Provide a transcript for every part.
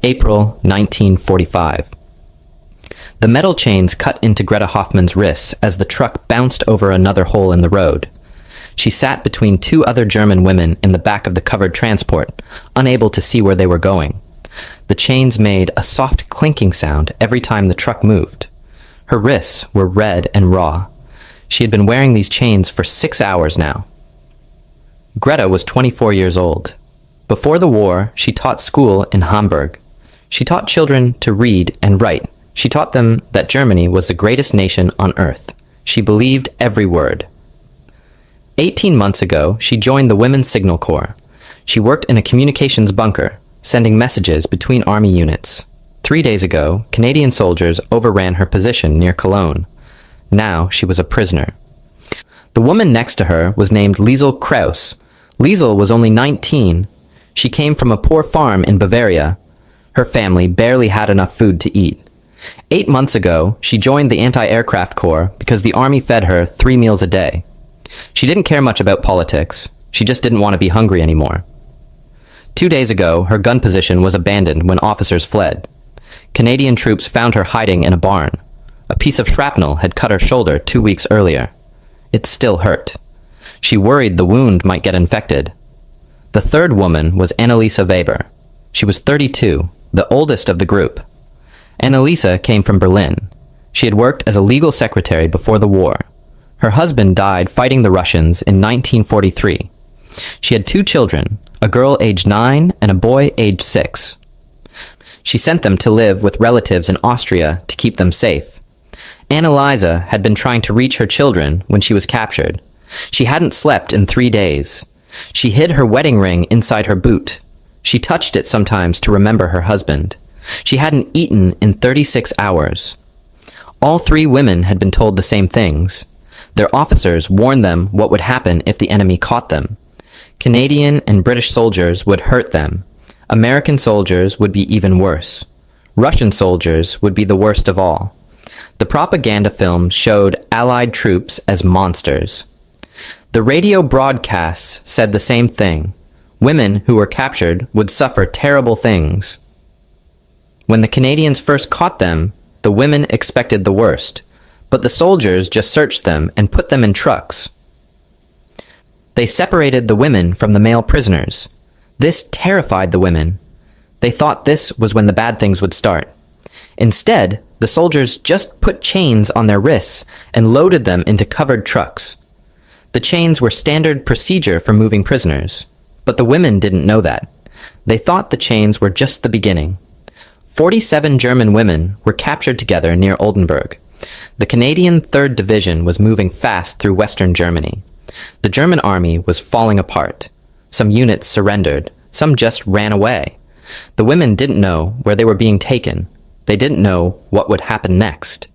April 1945. The metal chains cut into Greta Hoffmann's wrists as the truck bounced over another hole in the road. She sat between two other German women in the back of the covered transport, unable to see where they were going. The chains made a soft clinking sound every time the truck moved. Her wrists were red and raw. She had been wearing these chains for 6 hours now. Greta was 24 years old. Before the war, she taught school in Hamburg. She taught children to read and write. She taught them that Germany was the greatest nation on earth. She believed every word. 18 months ago, she joined the Women's Signal Corps. She worked in a communications bunker, sending messages between army units. 3 days ago, Canadian soldiers overran her position near Cologne. Now she was a prisoner. The woman next to her was named Liesel Kraus. Liesel was only 19. She came from a poor farm in Bavaria. Her family barely had enough food to eat. 8 months ago, she joined the Anti-Aircraft Corps because the army fed her 3 meals a day. She didn't care much about politics. She just didn't want to be hungry anymore. 2 days ago, her gun position was abandoned when officers fled. Canadian troops found her hiding in a barn. A piece of shrapnel had cut her shoulder 2 weeks earlier. It still hurt. She worried the wound might get infected. The third woman was Annalisa Weber. She was 32, the oldest of the group. Annalisa came from Berlin. She had worked as a legal secretary before the war. Her husband died fighting the Russians in 1943. She had 2 children, a girl aged 9 and a boy aged 6. She sent them to live with relatives in Austria to keep them safe. Annalisa had been trying to reach her children when she was captured. She hadn't slept in 3 days. She hid her wedding ring inside her boot. She touched it sometimes to remember her husband. She hadn't eaten in 36 hours. All 3 women had been told the same things. Their officers warned them what would happen if the enemy caught them. Canadian and British soldiers would hurt them. American soldiers would be even worse. Russian soldiers would be the worst of all. The propaganda films showed Allied troops as monsters. The radio broadcasts said the same thing. Women who were captured would suffer terrible things. When the Canadians first caught them, the women expected the worst, but the soldiers just searched them and put them in trucks. They separated the women from the male prisoners. This terrified the women. They thought this was when the bad things would start. Instead, the soldiers just put chains on their wrists and loaded them into covered trucks. The chains were standard procedure for moving prisoners, but the women didn't know that. They thought the chains were just the beginning. 47 German women were captured together near Oldenburg. The Canadian 3rd Division was moving fast through western Germany. The German army was falling apart. Some units surrendered. Some just ran away. The women didn't know where they were being taken. They didn't know what would happen next.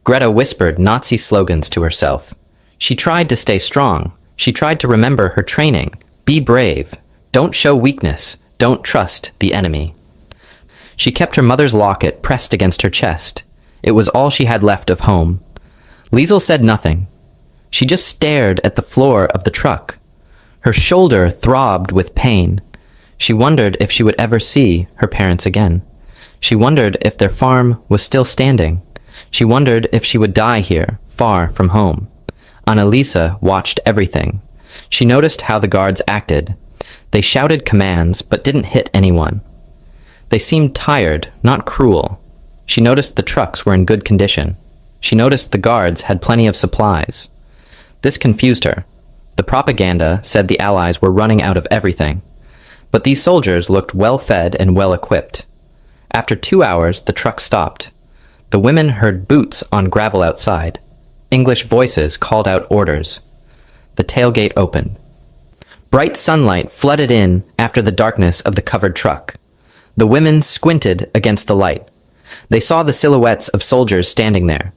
Greta whispered Nazi slogans to herself. She tried to stay strong. She tried to remember her training. Be brave. Don't show weakness. Don't trust the enemy. She kept her mother's locket pressed against her chest. It was all she had left of home. Liesel said nothing. She just stared at the floor of the truck. Her shoulder throbbed with pain. She wondered if she would ever see her parents again. She wondered if their farm was still standing. She wondered if she would die here, far from home. Annalisa watched everything. She noticed how the guards acted. They shouted commands, but didn't hit anyone. They seemed tired, not cruel. She noticed the trucks were in good condition. She noticed the guards had plenty of supplies. This confused her. The propaganda said the Allies were running out of everything. But these soldiers looked well-fed and well-equipped. After 2 hours, the truck stopped. The women heard boots on gravel outside. English voices called out orders. The tailgate opened. Bright sunlight flooded in after the darkness of the covered truck. The women squinted against the light. They saw the silhouettes of soldiers standing there.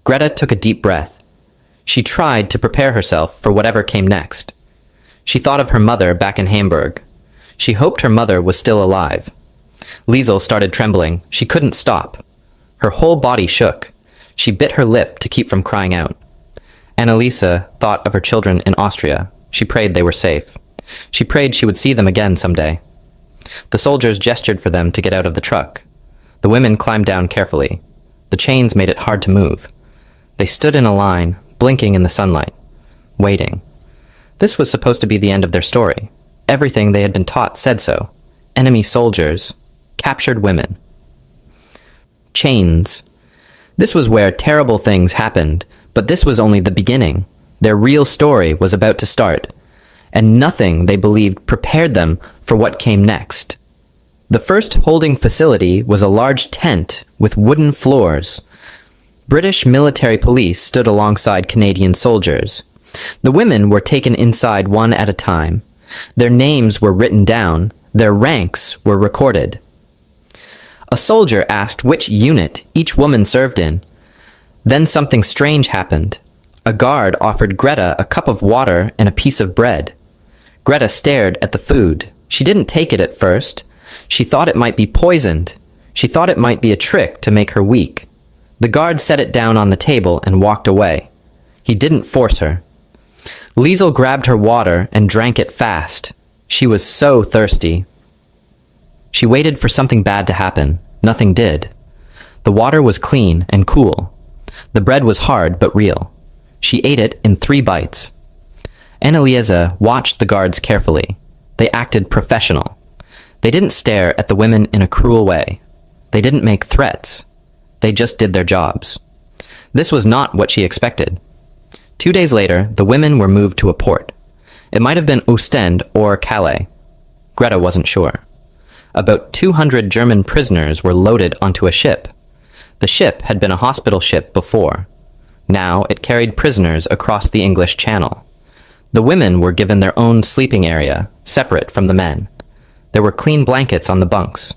Greta took a deep breath. She tried to prepare herself for whatever came next. She thought of her mother back in Hamburg. She hoped her mother was still alive. Liesel started trembling. She couldn't stop. Her whole body shook. She bit her lip to keep from crying out. Annalisa thought of her children in Austria. She prayed they were safe. She prayed she would see them again someday. The soldiers gestured for them to get out of the truck. The women climbed down carefully. The chains made it hard to move. They stood in a line, blinking in the sunlight, waiting. This was supposed to be the end of their story. Everything they had been taught said so. Enemy soldiers, captured women. Chains. This was where terrible things happened, but this was only the beginning. Their real story was about to start, and nothing, they believed, prepared them for what came next. The first holding facility was a large tent with wooden floors. British military police stood alongside Canadian soldiers. The women were taken inside one at a time. Their names were written down. Their ranks were recorded. A soldier asked which unit each woman served in. Then something strange happened. A guard offered Greta a cup of water and a piece of bread. Greta stared at the food. She didn't take it at first. She thought it might be poisoned. She thought it might be a trick to make her weak. The guard set it down on the table and walked away. He didn't force her. Liesel grabbed her water and drank it fast. She was so thirsty. She waited for something bad to happen. Nothing did. The water was clean and cool. The bread was hard but real. She ate it in 3 bites. Anneliese watched the guards carefully. They acted professional. They didn't stare at the women in a cruel way. They didn't make threats. They just did their jobs. This was not what she expected. 2 days later, the women were moved to a port. It might have been Ostend or Calais. Greta wasn't sure. About 200 German prisoners were loaded onto a ship. The ship had been a hospital ship before. Now it carried prisoners across the English Channel. The women were given their own sleeping area, separate from the men. There were clean blankets on the bunks.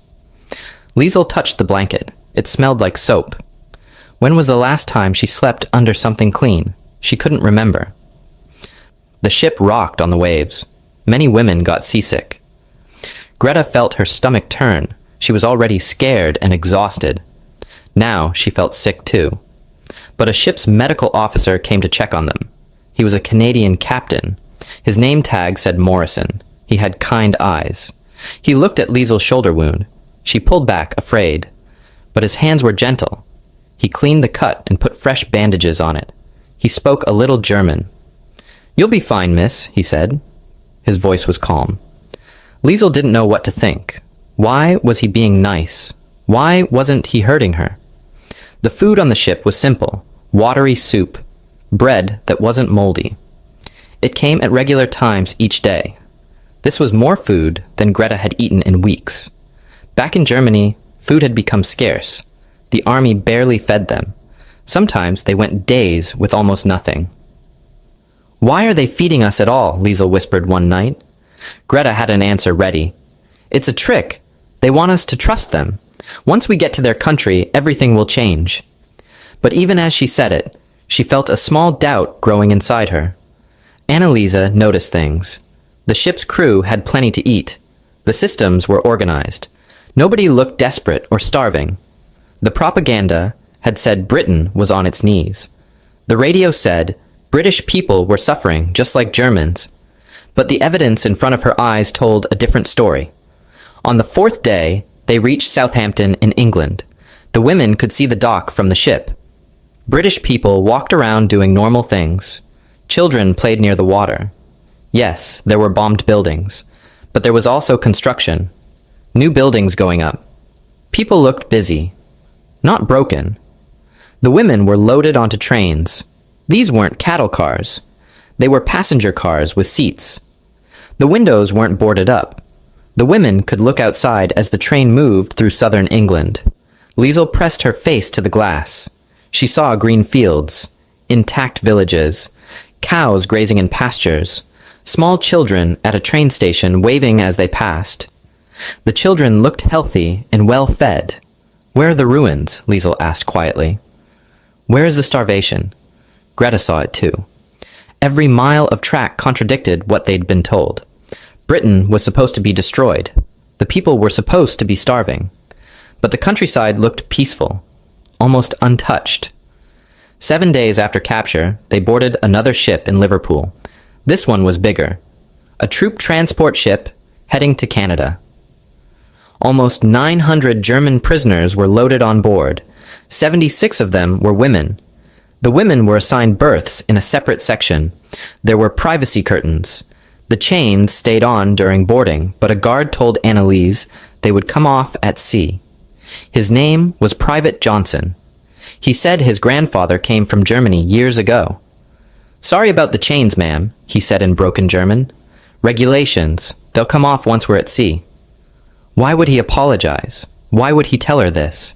Liesel touched the blanket. It smelled like soap. When was the last time she slept under something clean? She couldn't remember. The ship rocked on the waves. Many women got seasick. Greta felt her stomach turn. She was already scared and exhausted. Now she felt sick too. But a ship's medical officer came to check on them. He was a Canadian captain. His name tag said Morrison. He had kind eyes. He looked at Liesel's shoulder wound. She pulled back, afraid. But his hands were gentle. He cleaned the cut and put fresh bandages on it. He spoke a little German. "You'll be fine, miss," he said. His voice was calm. Liesel didn't know what to think. Why was he being nice? Why wasn't he hurting her? The food on the ship was simple. Watery soup. Bread that wasn't moldy. It came at regular times each day. This was more food than Greta had eaten in weeks. Back in Germany, food had become scarce. The army barely fed them. Sometimes they went days with almost nothing. "Why are they feeding us at all?" Liesel whispered one night. Greta had an answer ready. "It's a trick. They want us to trust them. Once we get to their country, everything will change." But even as she said it, she felt a small doubt growing inside her. Anneliese noticed things. The ship's crew had plenty to eat. The systems were organized. Nobody looked desperate or starving. The propaganda had said Britain was on its knees. The radio said British people were suffering just like Germans. But the evidence in front of her eyes told a different story. On the 4th day, they reached Southampton in England. The women could see the dock from the ship. British people walked around doing normal things. Children played near the water. Yes, there were bombed buildings, but there was also construction. New buildings going up. People looked busy. Not broken. The women were loaded onto trains. These weren't cattle cars. They were passenger cars with seats. The windows weren't boarded up. The women could look outside as the train moved through southern England. Liesel pressed her face to the glass. She saw green fields, intact villages, cows grazing in pastures, small children at a train station waving as they passed. The children looked healthy and well-fed. "Where are the ruins?" Liesel asked quietly. "Where is the starvation?" Greta saw it too. Every mile of track contradicted what they'd been told. Britain was supposed to be destroyed. The people were supposed to be starving. But the countryside looked peaceful, almost untouched. 7 days after capture, they boarded another ship in Liverpool. This one was bigger. A troop transport ship heading to Canada. Almost 900 German prisoners were loaded on board. 76 of them were women. The women were assigned berths in a separate section. There were privacy curtains. The chains stayed on during boarding, but a guard told Anneliese they would come off at sea. His name was Private Johnson. He said his grandfather came from Germany years ago. "Sorry about the chains, ma'am," he said in broken German. "Regulations. They'll come off once we're at sea." Why would he apologize? Why would he tell her this?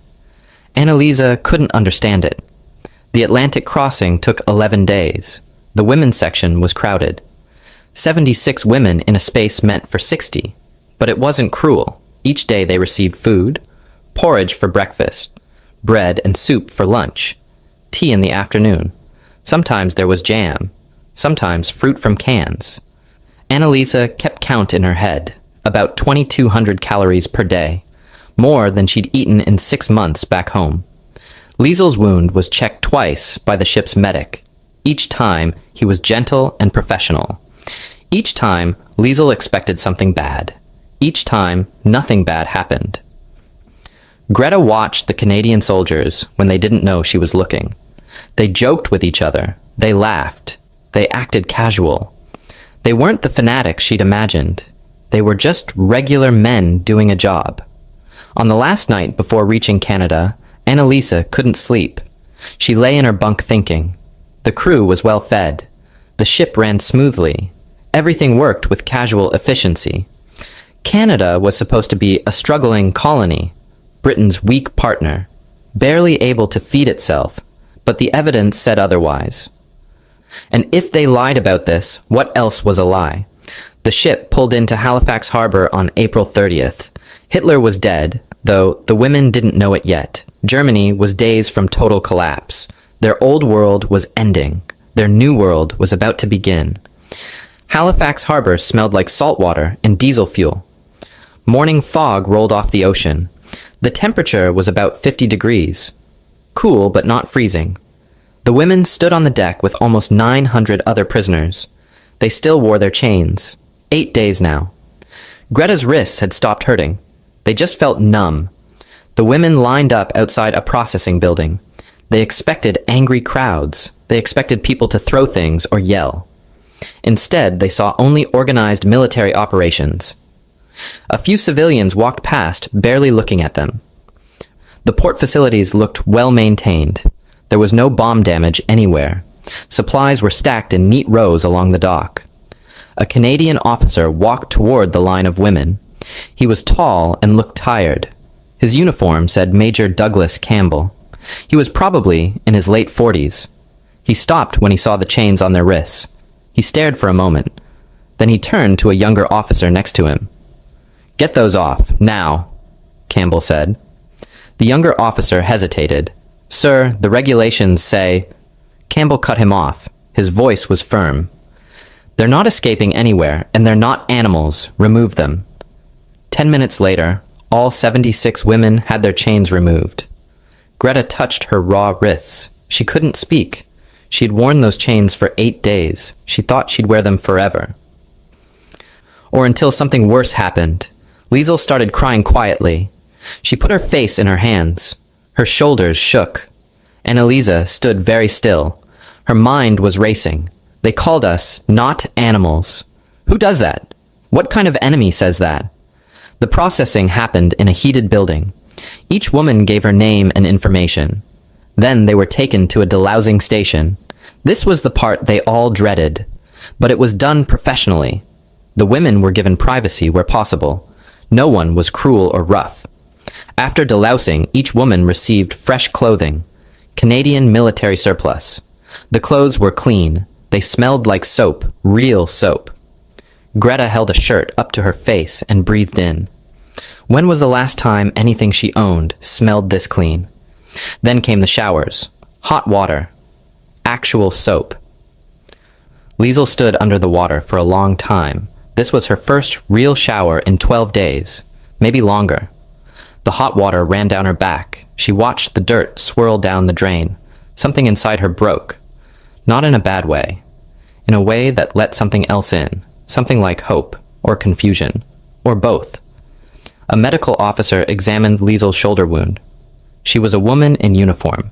Anneliese couldn't understand it. The Atlantic crossing took 11 days. The women's section was crowded. 76 women in a space meant for 60. But it wasn't cruel. Each day they received food, porridge for breakfast, bread and soup for lunch, tea in the afternoon. Sometimes there was jam, sometimes fruit from cans. Anneliese kept count in her head, about 2,200 calories per day, more than she'd eaten in 6 months back home. Liesel's wound was checked twice by the ship's medic. Each time, he was gentle and professional. Each time, Liesel expected something bad. Each time, nothing bad happened. Greta watched the Canadian soldiers when they didn't know she was looking. They joked with each other. They laughed. They acted casual. They weren't the fanatics she'd imagined. They were just regular men doing a job. On the last night before reaching Canada, Anneliese couldn't sleep. She lay in her bunk thinking. The crew was well fed. The ship ran smoothly. Everything worked with casual efficiency. Canada was supposed to be a struggling colony, Britain's weak partner, barely able to feed itself, but the evidence said otherwise. And if they lied about this, what else was a lie? The ship pulled into Halifax Harbor on April 30th. Hitler was dead, though the women didn't know it yet. Germany was days from total collapse. Their old world was ending. Their new world was about to begin. Halifax Harbor smelled like salt water and diesel fuel. Morning fog rolled off the ocean. The temperature was about 50 degrees. Cool, but not freezing. The women stood on the deck with almost 900 other prisoners. They still wore their chains. 8 days now. Greta's wrists had stopped hurting. They just felt numb. The women lined up outside a processing building. They expected angry crowds. They expected people to throw things or yell. Instead, they saw only organized military operations. A few civilians walked past, barely looking at them. The port facilities looked well maintained. There was no bomb damage anywhere. Supplies were stacked in neat rows along the dock. A Canadian officer walked toward the line of women. He was tall and looked tired. His uniform said Major Douglas Campbell. He was probably in his late 40s. He stopped when he saw the chains on their wrists. He stared for a moment. Then he turned to a younger officer next to him. "Get those off, now," Campbell said. The younger officer hesitated. "Sir, the regulations say—" Campbell cut him off. His voice was firm. "They're not escaping anywhere, and they're not animals. Remove them." 10 minutes later, all 76 women had their chains removed. Greta touched her raw wrists. She couldn't speak. She'd worn those chains for 8 days. She thought she'd wear them forever. Or until something worse happened. Liesel started crying quietly. She put her face in her hands. Her shoulders shook. Anneliese stood very still. Her mind was racing. They called us not animals. Who does that? What kind of enemy says that? The processing happened in a heated building. Each woman gave her name and information. Then they were taken to a delousing station. This was the part they all dreaded. But it was done professionally. The women were given privacy where possible. No one was cruel or rough. After delousing, each woman received fresh clothing. Canadian military surplus. The clothes were clean. They smelled like soap, real soap. Greta held a shirt up to her face and breathed in. When was the last time anything she owned smelled this clean? Then came the showers. Hot water. Actual soap. Liesel stood under the water for a long time. This was her first real shower in 12 days, maybe longer. The hot water ran down her back. She watched the dirt swirl down the drain. Something inside her broke. Not in a bad way. In a way that let something else in. Something like hope, or confusion, or both. A medical officer examined Liesel's shoulder wound. She was a woman in uniform.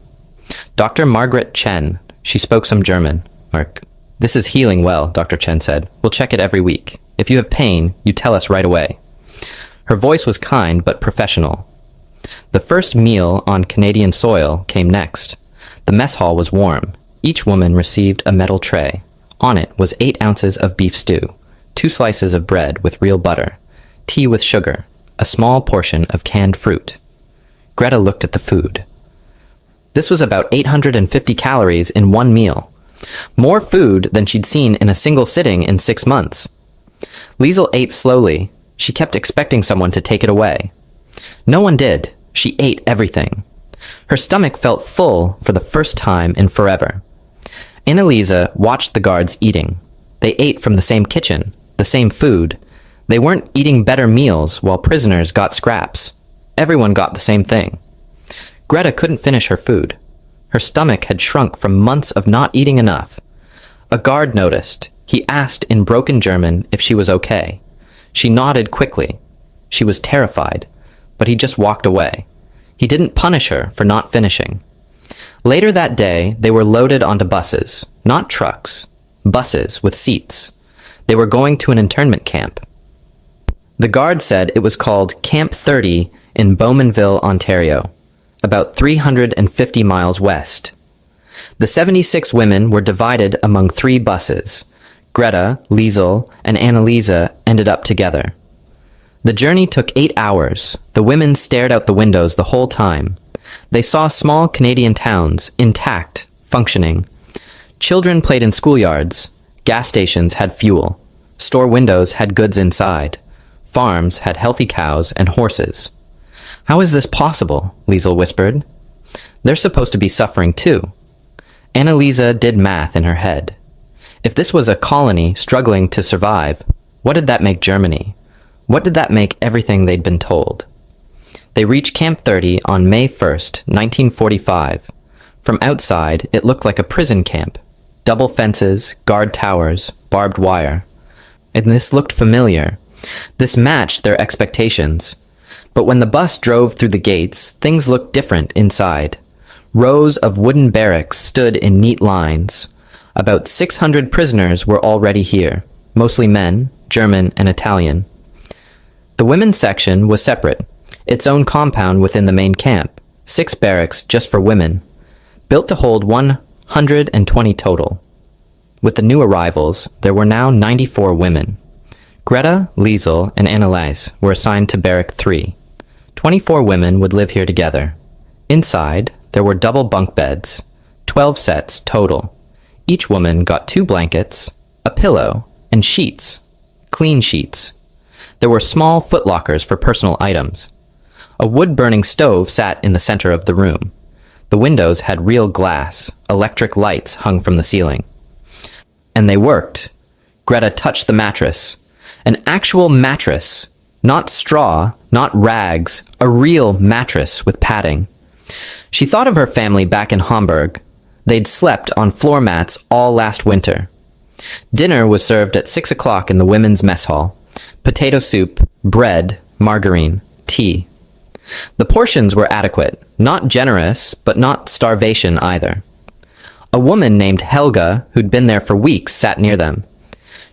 Dr. Margaret Chen. She spoke some German. This is healing well, Dr. Chen said. We'll check it every week. If you have pain, you tell us right away. Her voice was kind but professional. The first meal on Canadian soil came next. The mess hall was warm. Each woman received a metal tray. On it was 8 ounces of beef stew, 2 slices of bread with real butter, tea with sugar, a small portion of canned fruit. Greta looked at the food. This was about 850 calories in one meal. More food than she'd seen in a single sitting in 6 months. Liesel ate slowly. She kept expecting someone to take it away. No one did. She ate everything. Her stomach felt full for the first time in forever. Annalisa watched the guards eating. They ate from the same kitchen, the same food. They weren't eating better meals while prisoners got scraps. Everyone got the same thing. Greta couldn't finish her food. Her stomach had shrunk from months of not eating enough. A guard noticed. He asked in broken German if she was okay. She nodded quickly. She was terrified, but he just walked away. He didn't punish her for not finishing. Later that day, they were loaded onto buses, not trucks, buses with seats. They were going to an internment camp. The guard said it was called Camp 30 in Bowmanville, Ontario, about 350 miles west. The 76 women were divided among 3 buses. Greta, Liesel, and Annalisa ended up together. The journey took 8 hours. The women stared out the windows the whole time. They saw small Canadian towns, intact, functioning. Children played in schoolyards. Gas stations had fuel. Store windows had goods inside. Farms had healthy cows and horses. How is this possible? Liesel whispered. They're supposed to be suffering too. Annalisa did math in her head. If this was a colony struggling to survive, what did that make Germany? What did that make everything they'd been told? They reached Camp 30 on May 1st, 1945. From outside, it looked like a prison camp. Double fences, guard towers, barbed wire. And this looked familiar. This matched their expectations. But when the bus drove through the gates, things looked different inside. Rows of wooden barracks stood in neat lines. About 600 prisoners were already here, mostly men, German and Italian. The women's section was separate, its own compound within the main camp, 6 barracks just for women, built to hold 120 total. With the new arrivals, there were now 94 women. Greta, Liesel, and Annalise were assigned to Barrack 3. 24 women would live here together. Inside, there were double bunk beds, 12 sets total. Each woman got 2 blankets, a pillow, and sheets, clean sheets. There were small footlockers for personal items. A wood-burning stove sat in the center of the room. The windows had real glass, electric lights hung from the ceiling. And they worked. Greta touched the mattress. An actual mattress, not straw, not rags, a real mattress with padding. She thought of her family back in Hamburg. They'd slept on floor mats all last winter. Dinner was served at 6 o'clock in the women's mess hall. Potato soup, bread, margarine, tea. The portions were adequate, not generous, but not starvation either. A woman named Helga, who'd been there for weeks, sat near them.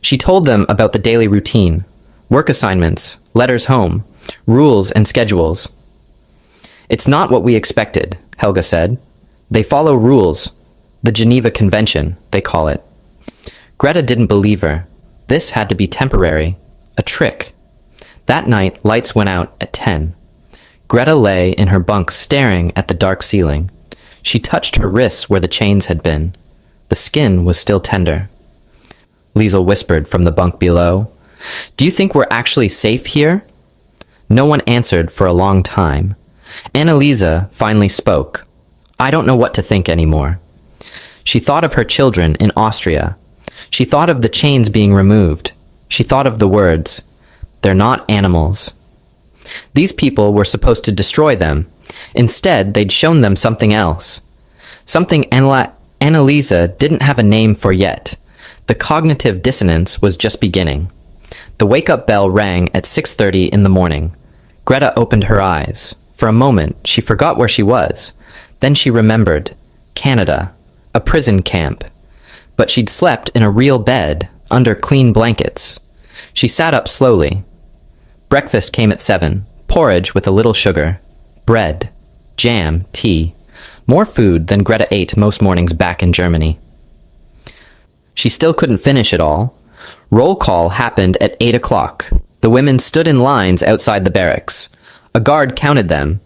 She told them about the daily routine, work assignments, letters home, rules and schedules. It's not what we expected, Helga said. They follow rules. The Geneva Convention, they call it. Greta didn't believe her. This had to be temporary. A trick. That night, lights went out at 10. Greta lay in her bunk staring at the dark ceiling. She touched her wrists where the chains had been. The skin was still tender. Liesel whispered from the bunk below, "Do you think we're actually safe here?" No one answered for a long time. Annalisa finally spoke. "I don't know what to think anymore." She thought of her children in Austria. She thought of the chains being removed. She thought of the words, "They're not animals." These people were supposed to destroy them. Instead, they'd shown them something else. Something Annalisa didn't have a name for yet. The cognitive dissonance was just beginning. The wake-up bell rang at 6:30 in the morning. Greta opened her eyes. For a moment, she forgot where she was. Then she remembered. Canada. A prison camp. But she'd slept in a real bed, under clean blankets. She sat up slowly. Breakfast came at 7. Porridge with a little sugar. Bread. Jam. Tea. More food than Greta ate most mornings back in Germany. She still couldn't finish it all. Roll call happened at 8 o'clock. The women stood in lines outside the barracks. A guard counted them.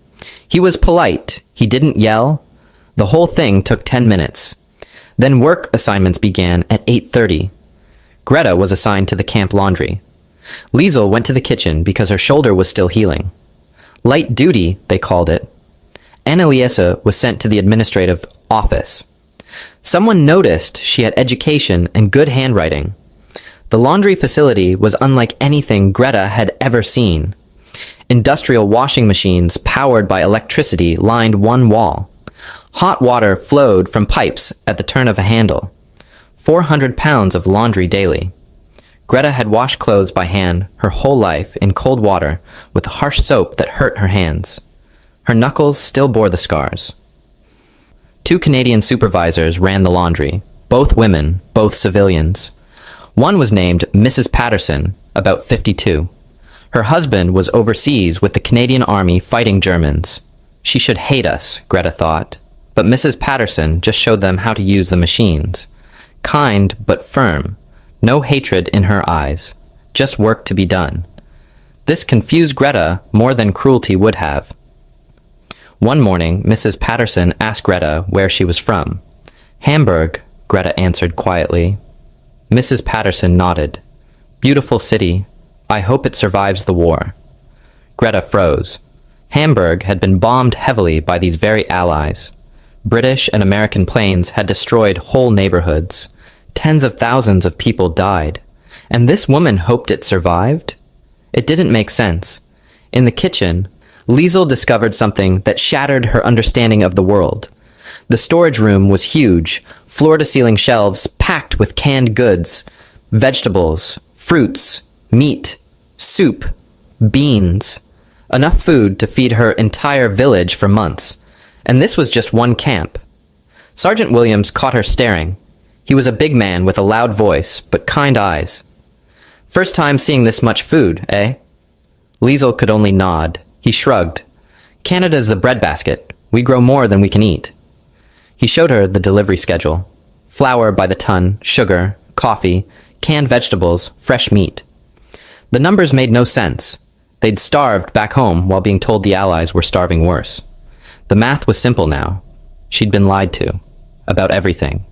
He was polite. He didn't yell. The whole thing took 10 minutes. Then work assignments began at 8:30. Greta was assigned to the camp laundry. Liesel went to the kitchen because her shoulder was still healing. Light duty, they called it. Anneliese was sent to the administrative office. Someone noticed she had education and good handwriting. The laundry facility was unlike anything Greta had ever seen. Industrial washing machines powered by electricity lined one wall. Hot water flowed from pipes at the turn of a handle. 400 pounds of laundry daily. Greta had washed clothes by hand her whole life in cold water with harsh soap that hurt her hands. Her knuckles still bore the scars. 2 Canadian supervisors ran the laundry, both women, both civilians. One was named Mrs. Patterson, about 52. Her husband was overseas with the Canadian Army fighting Germans. She should hate us, Greta thought, but Mrs. Patterson just showed them how to use the machines. Kind but firm, no hatred in her eyes, just work to be done. This confused Greta more than Cruelty would have. One morning, Mrs. Patterson asked Greta where she was from. Hamburg, Greta answered quietly. Mrs. Patterson nodded. Beautiful city. I hope it survives the war. Greta froze. Hamburg had been bombed heavily by these very allies. British and American planes had destroyed whole neighborhoods. Tens of thousands of people died. And this woman hoped it survived? It didn't make sense. In the kitchen, Liesel discovered something that shattered her understanding of the world. The storage room was huge, floor-to-ceiling shelves packed with canned goods, vegetables, fruits, meat, soup, beans. Enough food to feed her entire village for months. And this was just one camp. Sergeant Williams caught her staring. He was a big man with a loud voice, but kind eyes. First time seeing this much food, eh? Liesel could only nod. He shrugged. Canada's the breadbasket. We grow more than we can eat. He showed her the delivery schedule. Flour by the ton, sugar, coffee, canned vegetables, fresh meat. The numbers made no sense. They'd starved back home while being told the Allies were starving worse. The math was simple now. She'd been lied to. About everything.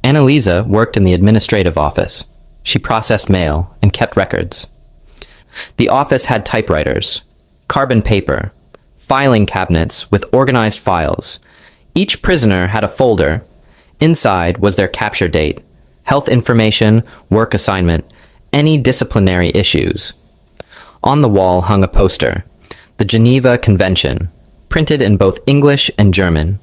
Anneliese worked in the administrative office. She processed mail and kept records. The office had typewriters, carbon paper, filing cabinets with organized files. Each prisoner had a folder. Inside was their capture date, health information, work assignment, any disciplinary issues. On the wall hung a poster, the Geneva Convention, printed in both English and German.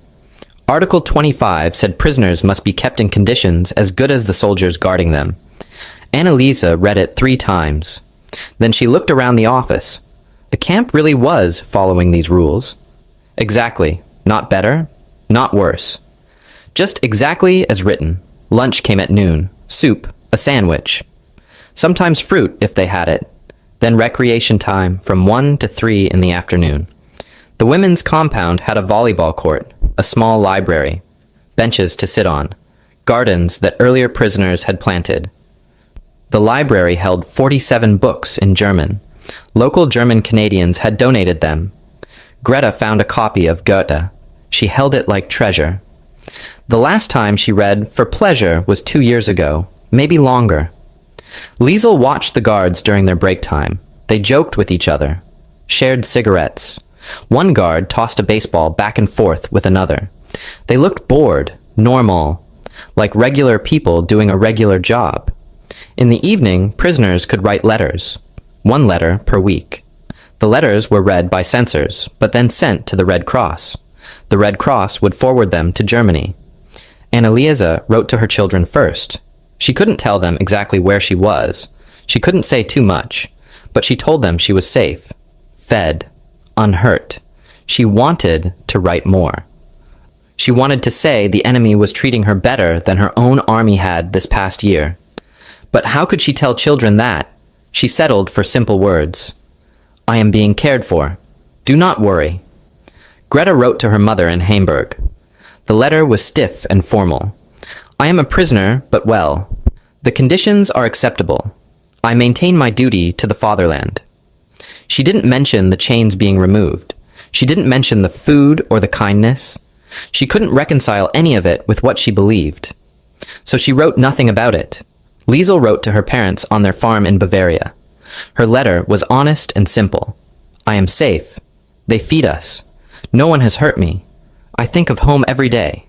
Article 25 said prisoners must be kept in conditions as good as the soldiers guarding them. Anneliese read it 3 times. Then she looked around the office. The camp really was following these rules. Exactly. Not better, not worse. Just exactly as written. Lunch came at noon. Soup, a sandwich. Sometimes fruit if they had it. Then recreation time from 1 to 3 in the afternoon. The women's compound had a volleyball court, a small library, benches to sit on, gardens that earlier prisoners had planted. The library held 47 books in German. Local German Canadians had donated them. Greta found a copy of Goethe. She held it like treasure. The last time she read for pleasure was 2 years ago, maybe longer. Liesel watched the guards during their break time. They joked with each other, shared cigarettes. One guard tossed a baseball back and forth with another. They looked bored, normal, like regular people doing a regular job. In the evening, prisoners could write letters, 1 letter per week. The letters were read by censors, but then sent to the Red Cross. The Red Cross would forward them to Germany. Anneliese wrote to her children first. She couldn't tell them exactly where she was. She couldn't say too much, but she told them she was safe. fed, unhurt. She wanted to write more. She wanted to say the enemy was treating her better than her own army had this past year. But how could she tell children that? She settled for simple words. I am being cared for. Do not worry. Greta wrote to her mother in Hamburg. The letter was stiff and formal. I am a prisoner, but well. The conditions are acceptable. I maintain my duty to the fatherland. She didn't mention the chains being removed. She didn't mention the food or the kindness. She couldn't reconcile any of it with what she believed. So she wrote nothing about it. Liesel wrote to her parents on their farm in Bavaria. Her letter was honest and simple. I am safe. They feed us. No one has hurt me. I think of home every day.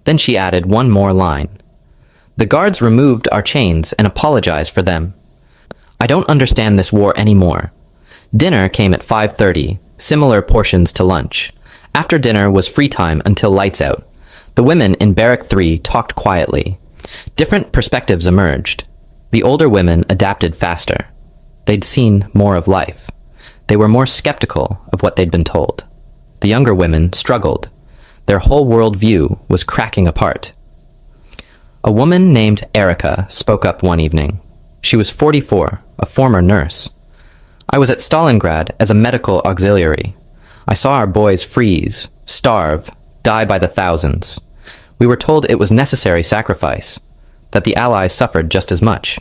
Then she added one more line. The guards removed our chains and apologized for them. I don't understand this war anymore. Dinner came at 5:30, similar portions to lunch. After dinner was free time until lights out. The women in Barrack 3 talked quietly. Different perspectives emerged. The older women adapted faster. They'd seen more of life. They were more skeptical of what they'd been told. The younger women struggled. Their whole world view was cracking apart. A woman named Erica spoke up one evening. She was 44, a former nurse. I was at Stalingrad as a medical auxiliary. I saw our boys freeze, starve, die by the thousands. We were told it was necessary sacrifice, that the Allies suffered just as much.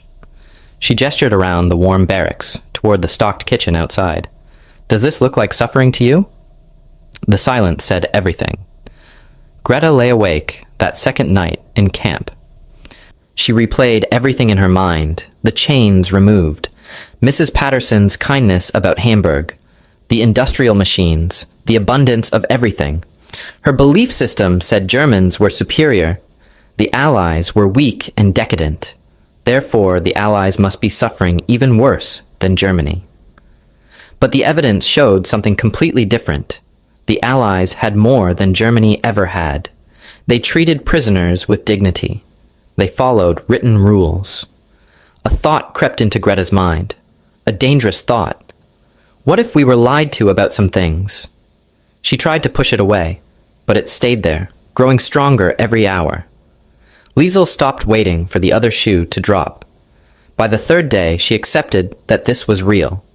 She gestured around the warm barracks, toward the stocked kitchen outside. Does this look like suffering to you? The silence said everything. Greta lay awake that second night in camp. She replayed everything in her mind, the chains removed, Mrs. Patterson's kindness about Hamburg, the industrial machines, the abundance of everything. Her belief system said Germans were superior. The Allies were weak and decadent. Therefore, the Allies must be suffering even worse than Germany. But the evidence showed something completely different. The Allies had more than Germany ever had. They treated prisoners with dignity. They followed written rules. A thought crept into Greta's mind. A dangerous thought. What if we were lied to about some things? She tried to push it away, but it stayed there, growing stronger every hour. Liesel stopped waiting for the other shoe to drop. By the third day, she accepted that this was real.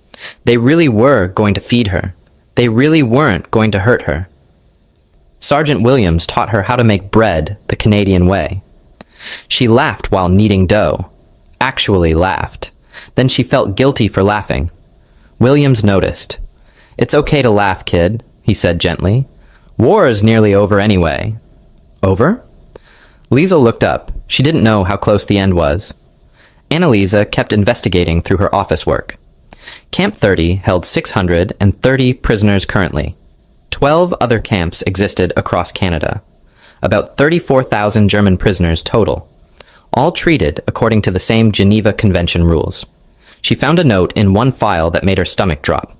They really were going to feed her. They really weren't going to hurt her. Sergeant Williams taught her how to make bread the Canadian way. She laughed while kneading dough. Actually laughed. Then she felt guilty for laughing. Williams noticed. It's okay to laugh, kid, he said gently. War is nearly over anyway. Over? Liesel looked up. She didn't know how close the end was. Annalisa kept investigating through her office work. Camp 30 held 630 prisoners currently. 12 other camps existed across Canada. About 34,000 German prisoners total, all treated according to the same Geneva Convention rules. She found a note in one file that made her stomach drop.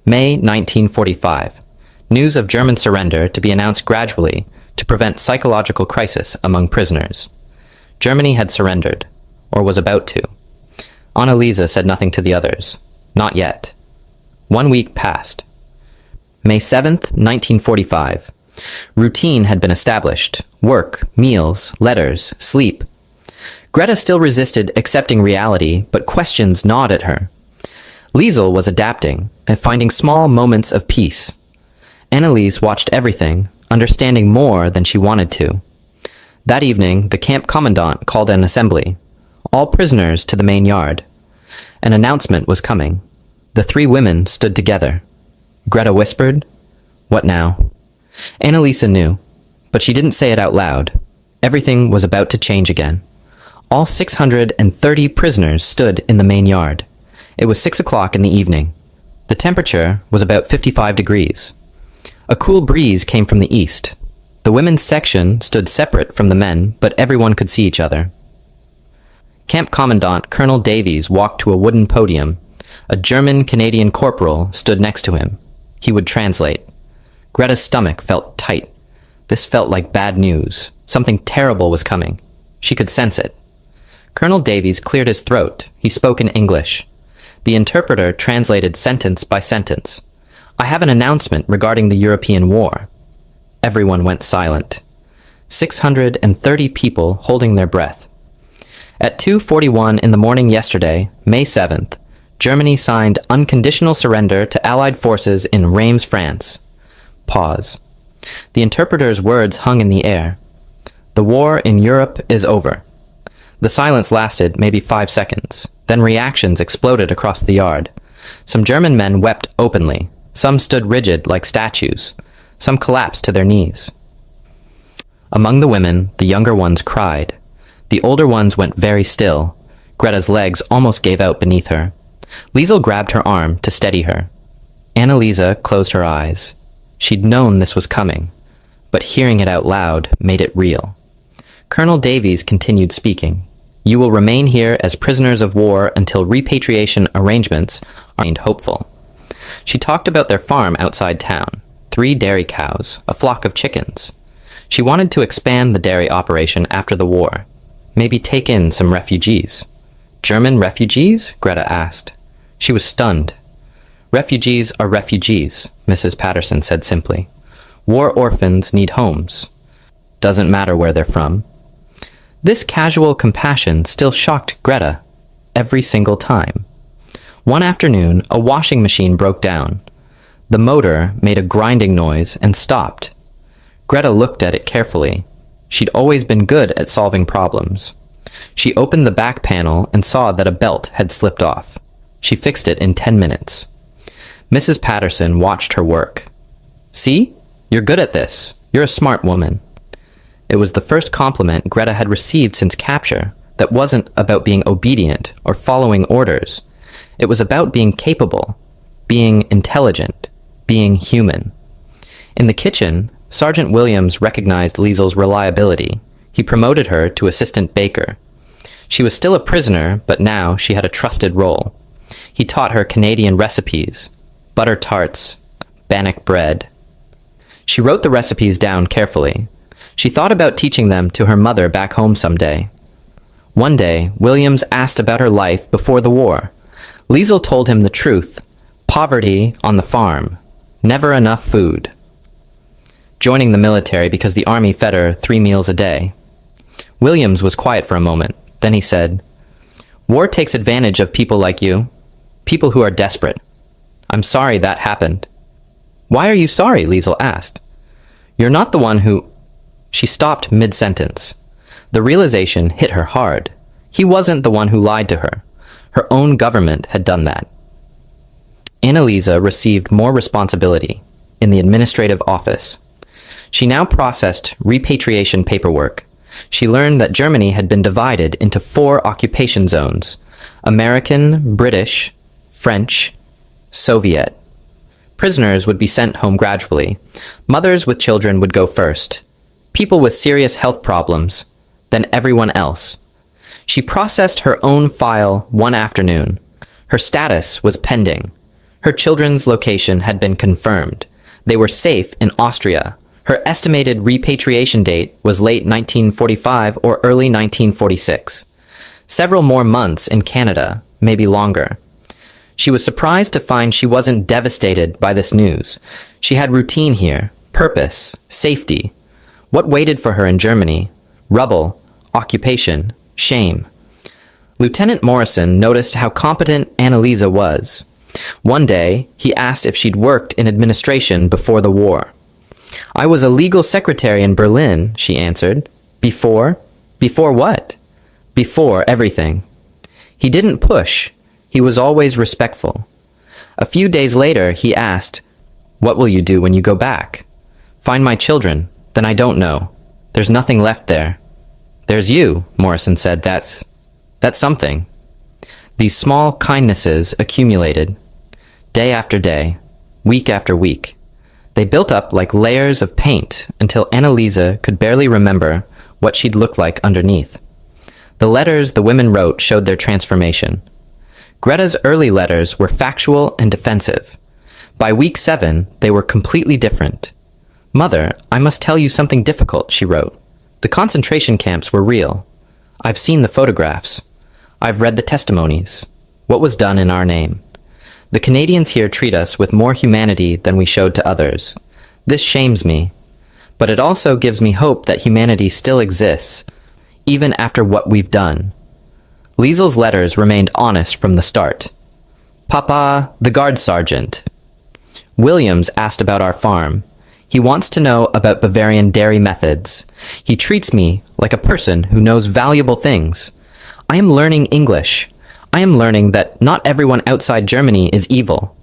May 1945. News of German surrender to be announced gradually to prevent psychological crisis among prisoners. Germany had surrendered, or was about to. Annalisa said nothing to the others. Not yet. 1 week passed. May 7th, 1945. Routine had been established. Work, meals, letters, sleep. Greta still resisted accepting reality, but questions gnawed at her. Liesel was adapting and finding small moments of peace. Annalise watched everything, understanding more than she wanted to. That evening, the camp commandant called an assembly. All prisoners to the main yard. An announcement was coming. The three women stood together. Greta whispered, "What now?" Annalisa knew, but she didn't say it out loud. Everything was about to change again. All 630 prisoners stood in the main yard. It was 6 o'clock in the evening. The temperature was about 55 degrees. A cool breeze came from the east. The women's section stood separate from the men, but everyone could see each other. Camp Commandant Colonel Davies walked to a wooden podium. A German-Canadian corporal stood next to him. He would translate. Greta's stomach felt tight. This felt like bad news. Something terrible was coming. She could sense it. Colonel Davies cleared his throat. He spoke in English. The interpreter translated sentence by sentence. "I have an announcement regarding the European war." Everyone went silent. 630 people holding their breath. At 2:41 in the morning yesterday, May 7th, Germany signed unconditional surrender to Allied forces in Reims, France. Pause. The interpreter's words hung in the air. The war in Europe is over. The silence lasted maybe 5 seconds. Then reactions exploded across the yard. Some German men wept openly. Some stood rigid like statues. Some collapsed to their knees. Among the women, the younger ones cried. The older ones went very still. Greta's legs almost gave out beneath her. Liesel grabbed her arm to steady her. Annalisa closed her eyes. She'd known this was coming, but hearing it out loud made it real. Colonel Davies continued speaking. "You will remain here as prisoners of war until repatriation arrangements are made hopeful." She talked about their farm outside town, 3 dairy cows, a flock of chickens. She wanted to expand the dairy operation after the war, maybe take in some refugees. "German refugees?" Greta asked. She was stunned. "Refugees are refugees," Mrs. Patterson said simply. "War orphans need homes. Doesn't matter where they're from." This casual compassion still shocked Greta every single time. One afternoon, a washing machine broke down. The motor made a grinding noise and stopped. Greta looked at it carefully. She'd always been good at solving problems. She opened the back panel and saw that a belt had slipped off. She fixed it in 10 minutes. Mrs. Patterson watched her work. "See? You're good at this. You're a smart woman." It was the first compliment Greta had received since capture that wasn't about being obedient or following orders. It was about being capable, being intelligent, being human. In the kitchen, Sergeant Williams recognized Liesel's reliability. He promoted her to assistant baker. She was still a prisoner, but now she had a trusted role. He taught her Canadian recipes, butter tarts, bannock bread. She wrote the recipes down carefully. She thought about teaching them to her mother back home someday. One day, Williams asked about her life before the war. Liesel told him the truth. Poverty on the farm. Never enough food. Joining the military because the army fed her 3 meals a day. Williams was quiet for a moment. Then he said, "War takes advantage of people like you. People who are desperate. I'm sorry that happened." "Why are you sorry?" Liesel asked. "You're not the one who—" She stopped mid-sentence. The realization hit her hard. He wasn't the one who lied to her. Her own government had done that. Annalisa received more responsibility in the administrative office. She now processed repatriation paperwork. She learned that Germany had been divided into 4 occupation zones: American, British, French, Soviet. Prisoners would be sent home gradually. Mothers with children would go first. People with serious health problems, then everyone else. She processed her own file one afternoon. Her status was pending. Her children's location had been confirmed. They were safe in Austria. Her estimated repatriation date was late 1945 or early 1946. Several more months in Canada, maybe longer. She was surprised to find she wasn't devastated by this news. She had routine here, purpose, safety. What waited for her in Germany? Rubble, occupation, shame. Lieutenant Morrison noticed how competent Annalisa was. One day, he asked if she'd worked in administration before the war. "I was a legal secretary in Berlin," she answered. "Before? Before what?" "Before everything." He didn't push. He was always respectful. A few days later, he asked, "What will you do when you go back?" "Find my children. Then I don't know. There's nothing left there." "There's you," Morrison said. That's something." These small kindnesses accumulated. Day after day, week after week. They built up like layers of paint until Annalisa could barely remember what she'd look like underneath. The letters the women wrote showed their transformation. Greta's early letters were factual and defensive. By week 7, they were completely different. "Mother, I must tell you something difficult," she wrote. "The concentration camps were real. I've seen the photographs. I've read the testimonies. what was done in our name. The Canadians here treat us with more humanity than we showed to others. This shames me, but it also gives me hope that humanity still exists, even after what we've done. Liesel's letters remained honest from the start. Papa, the guard sergeant. Williams asked about our farm. He wants to know about Bavarian dairy methods. He treats me like a person who knows valuable things. I am learning English. I am learning that not everyone outside Germany is evil.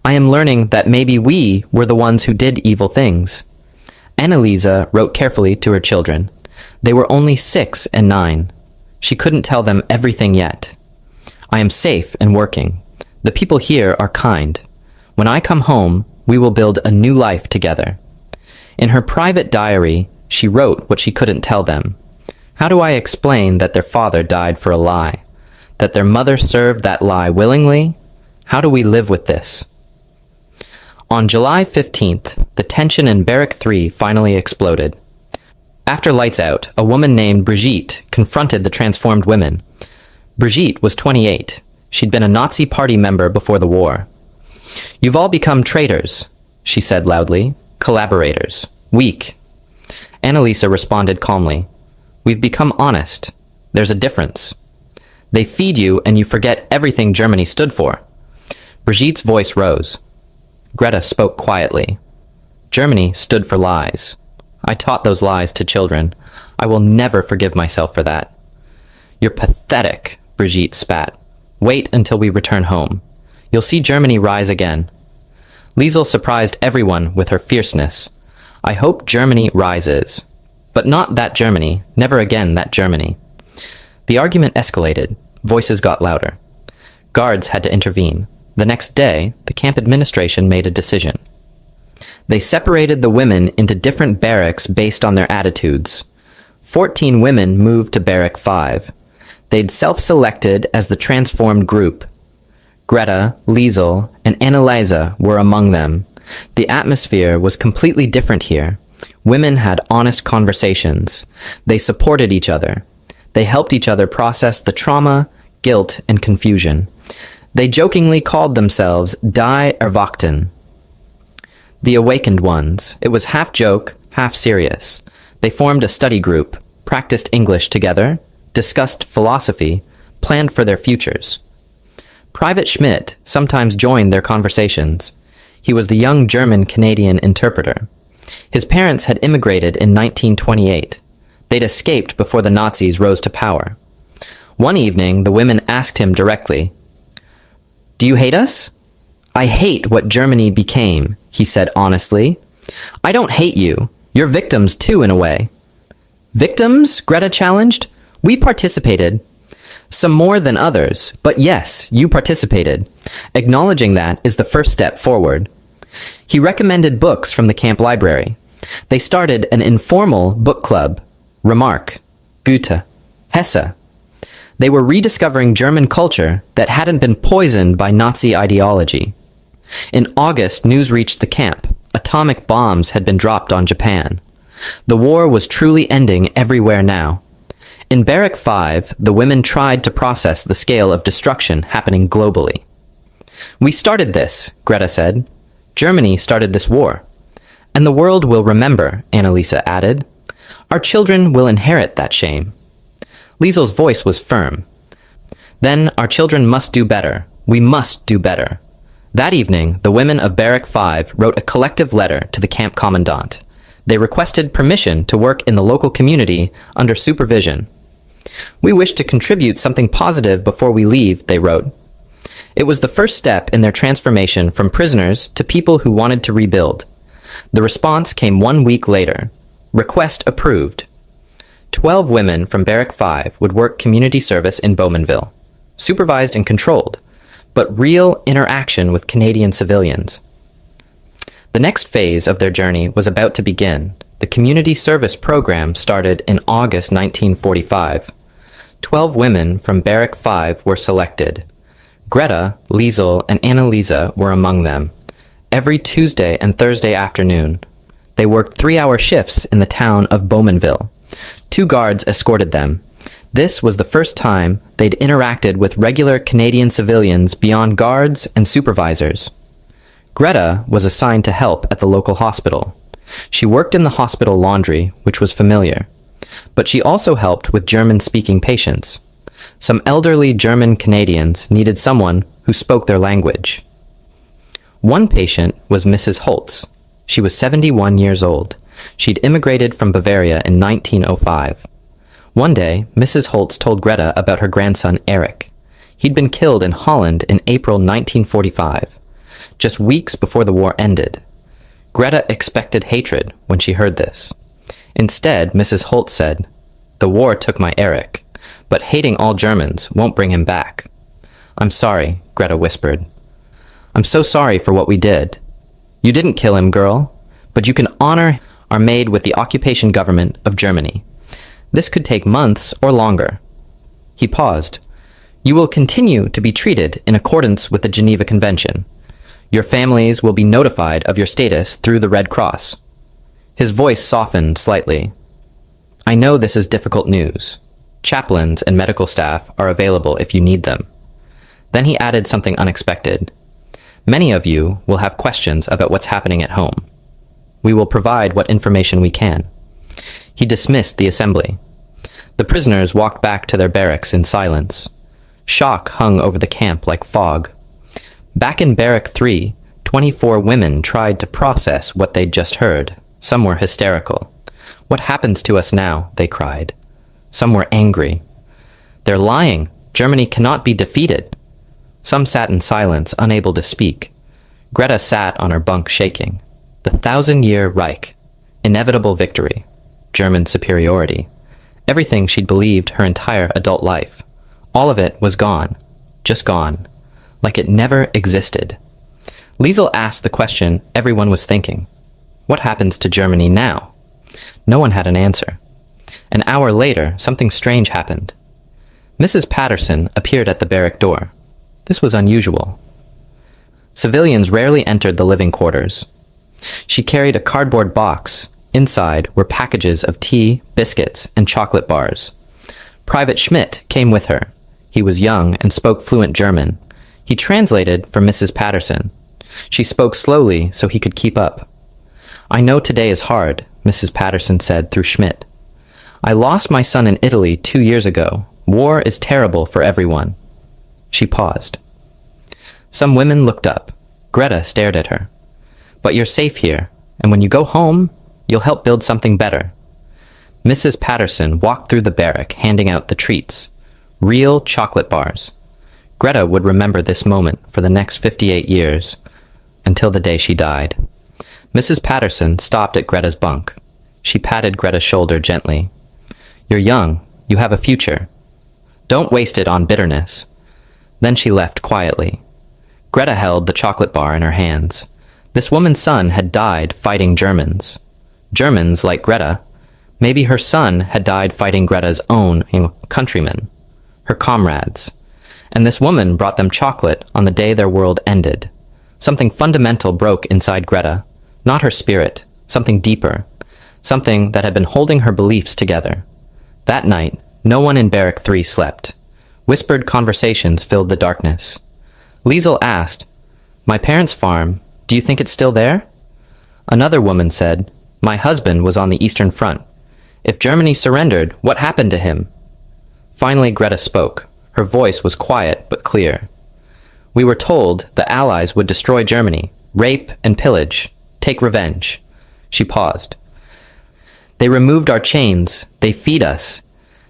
I am learning that maybe we were the ones who did evil things. Annalisa wrote carefully to her children. They were only 6 and 9. She couldn't tell them everything yet. I am safe and working. The people here are kind. When I come home, we will build a new life together. In her private diary, she wrote what she couldn't tell them. How do I explain that their father died for a lie? That their mother served that lie willingly? How do we live with this? On July 15th, the tension in Barrack 3 finally exploded. After lights out, a woman named Brigitte confronted the transformed women. Brigitte was 28. She'd been a Nazi party member before the war. "You've all become traitors," she said loudly. "Collaborators. Weak." Annalisa responded calmly. "We've become honest. There's a difference. They feed you and you forget everything Germany stood for." Brigitte's voice rose. Greta spoke quietly. "Germany stood for lies. I taught those lies to children. I will never forgive myself for that." "You're pathetic," Brigitte spat. "Wait until we return home. You'll see Germany rise again." Liesel surprised everyone with her fierceness. "I hope Germany rises. But not that Germany, never again that Germany." The argument escalated. Voices got louder. Guards had to intervene. The next day, the camp administration made a decision. They separated the women into different barracks based on their attitudes. 14 women moved to Barrack 5. They'd self-selected as the transformed group. Greta, Liesel, and Annalisa were among them. The atmosphere was completely different here. Women had honest conversations. They supported each other. They helped each other process the trauma, guilt, and confusion. They jokingly called themselves Die Erwachten, the awakened ones. It was half joke, half serious. They formed a study group, practiced English together, discussed philosophy, planned for their futures. Private Schmidt sometimes joined their conversations. He was the young German-Canadian interpreter. His parents had immigrated in 1928. They'd escaped before the Nazis rose to power. One evening, the women asked him directly, "Do you hate us?" "I hate what Germany became," he said honestly. "I don't hate you. You're victims too, in a way." "Victims?" Greta challenged. "We participated. Some more than others, but yes, you participated. Acknowledging that is the first step forward." He recommended books from the camp library. They started an informal book club. Remarque, Goethe, Hesse. They were rediscovering German culture that hadn't been poisoned by Nazi ideology. In August, news reached the camp. Atomic bombs had been dropped on Japan. The war was truly ending everywhere now. In Barrack 5, the women tried to process the scale of destruction happening globally. "We started this," Greta said. "Germany started this war. And the world will remember," Annalisa added. "Our children will inherit that shame." Liesel's voice was firm. "Then our children must do better. We must do better." That evening, the women of Barrack 5 wrote a collective letter to the camp commandant. They requested permission to work in the local community under supervision. "We wish to contribute something positive before we leave," they wrote. It was the first step in their transformation from prisoners to people who wanted to rebuild. The response came 1 week later. Request approved. 12 women from Barrack 5 would work community service in Bowmanville, supervised and controlled, but real interaction with Canadian civilians. The next phase of their journey was about to begin. The community service program started in August 1945. 12 women from Barrack 5 were selected. Greta, Liesel, and Annalisa were among them. Every Tuesday and Thursday afternoon, they worked 3-hour shifts in the town of Bowmanville. 2 guards escorted them. This was the first time they'd interacted with regular Canadian civilians beyond guards and supervisors. Greta was assigned to help at the local hospital. She worked in the hospital laundry, which was familiar, but she also helped with German-speaking patients. Some elderly German Canadians needed someone who spoke their language. One patient was Mrs. Holtz. She was 71 years old. She'd immigrated from Bavaria in 1905. One day, Mrs. Holtz told Greta about her grandson Eric. He'd been killed in Holland in April 1945, just weeks before the war ended. Greta expected hatred when she heard this. Instead, Mrs. Holtz said, "The war took my Eric, but hating all Germans won't bring him back." "I'm sorry," Greta whispered. "I'm so sorry for what we did. You didn't kill him, girl, but you can honor are made with the occupation government of Germany. This could take months or longer." He paused. "You will continue to be treated in accordance with the Geneva Convention. Your families will be notified of your status through the Red Cross." His voice softened slightly. "I know this is difficult news. Chaplains and medical staff are available if you need them." Then he added something unexpected. "Many of you will have questions about what's happening at home. We will provide what information we can." He dismissed the assembly. The prisoners walked back to their barracks in silence. Shock hung over the camp like fog. Back in Barrack 3, 24 women tried to process what they'd just heard. Some were hysterical. "What happens to us now?" they cried. Some were angry. "They're lying. Germany cannot be defeated." Some sat in silence, unable to speak. Greta sat on her bunk shaking. The 1,000-year Reich. Inevitable victory. German superiority. Everything she'd believed her entire adult life. All of it was gone. Just gone. Like it never existed. Liesel asked the question everyone was thinking. What happens to Germany now? No one had an answer. An hour later, something strange happened. Mrs. Patterson appeared at the barrack door. This was unusual. Civilians rarely entered the living quarters. She carried a cardboard box. Inside were packages of tea, biscuits, and chocolate bars. Private Schmidt came with her. He was young and spoke fluent German. He translated for Mrs. Patterson. She spoke slowly so he could keep up. "I know today is hard," Mrs. Patterson said through Schmidt. "I lost my son in Italy 2 years ago. War is terrible for everyone." She paused. Some women looked up. Greta stared at her. "But you're safe here, and when you go home, you'll help build something better." Mrs. Patterson walked through the barrack, handing out the treats. Real chocolate bars. Greta would remember this moment for the next 58 years, until the day she died. Mrs. Patterson stopped at Greta's bunk. She patted Greta's shoulder gently. "You're young. You have a future. Don't waste it on bitterness." Then she left quietly. Greta held the chocolate bar in her hands. This woman's son had died fighting Germans. Germans like Greta. Maybe her son had died fighting Greta's own countrymen, her comrades. And this woman brought them chocolate on the day their world ended. Something fundamental broke inside Greta. Not her spirit, something deeper. Something that had been holding her beliefs together. That night, no one in Barrack 3 slept. Whispered conversations filled the darkness. Liesel asked, "My parents' farm, do you think it's still there?" Another woman said, "My husband was on the Eastern Front. If Germany surrendered, what happened to him?" Finally, Greta spoke. Her voice was quiet but clear. "We were told the Allies would destroy Germany, rape and pillage, take revenge." She paused. "They removed our chains. They feed us.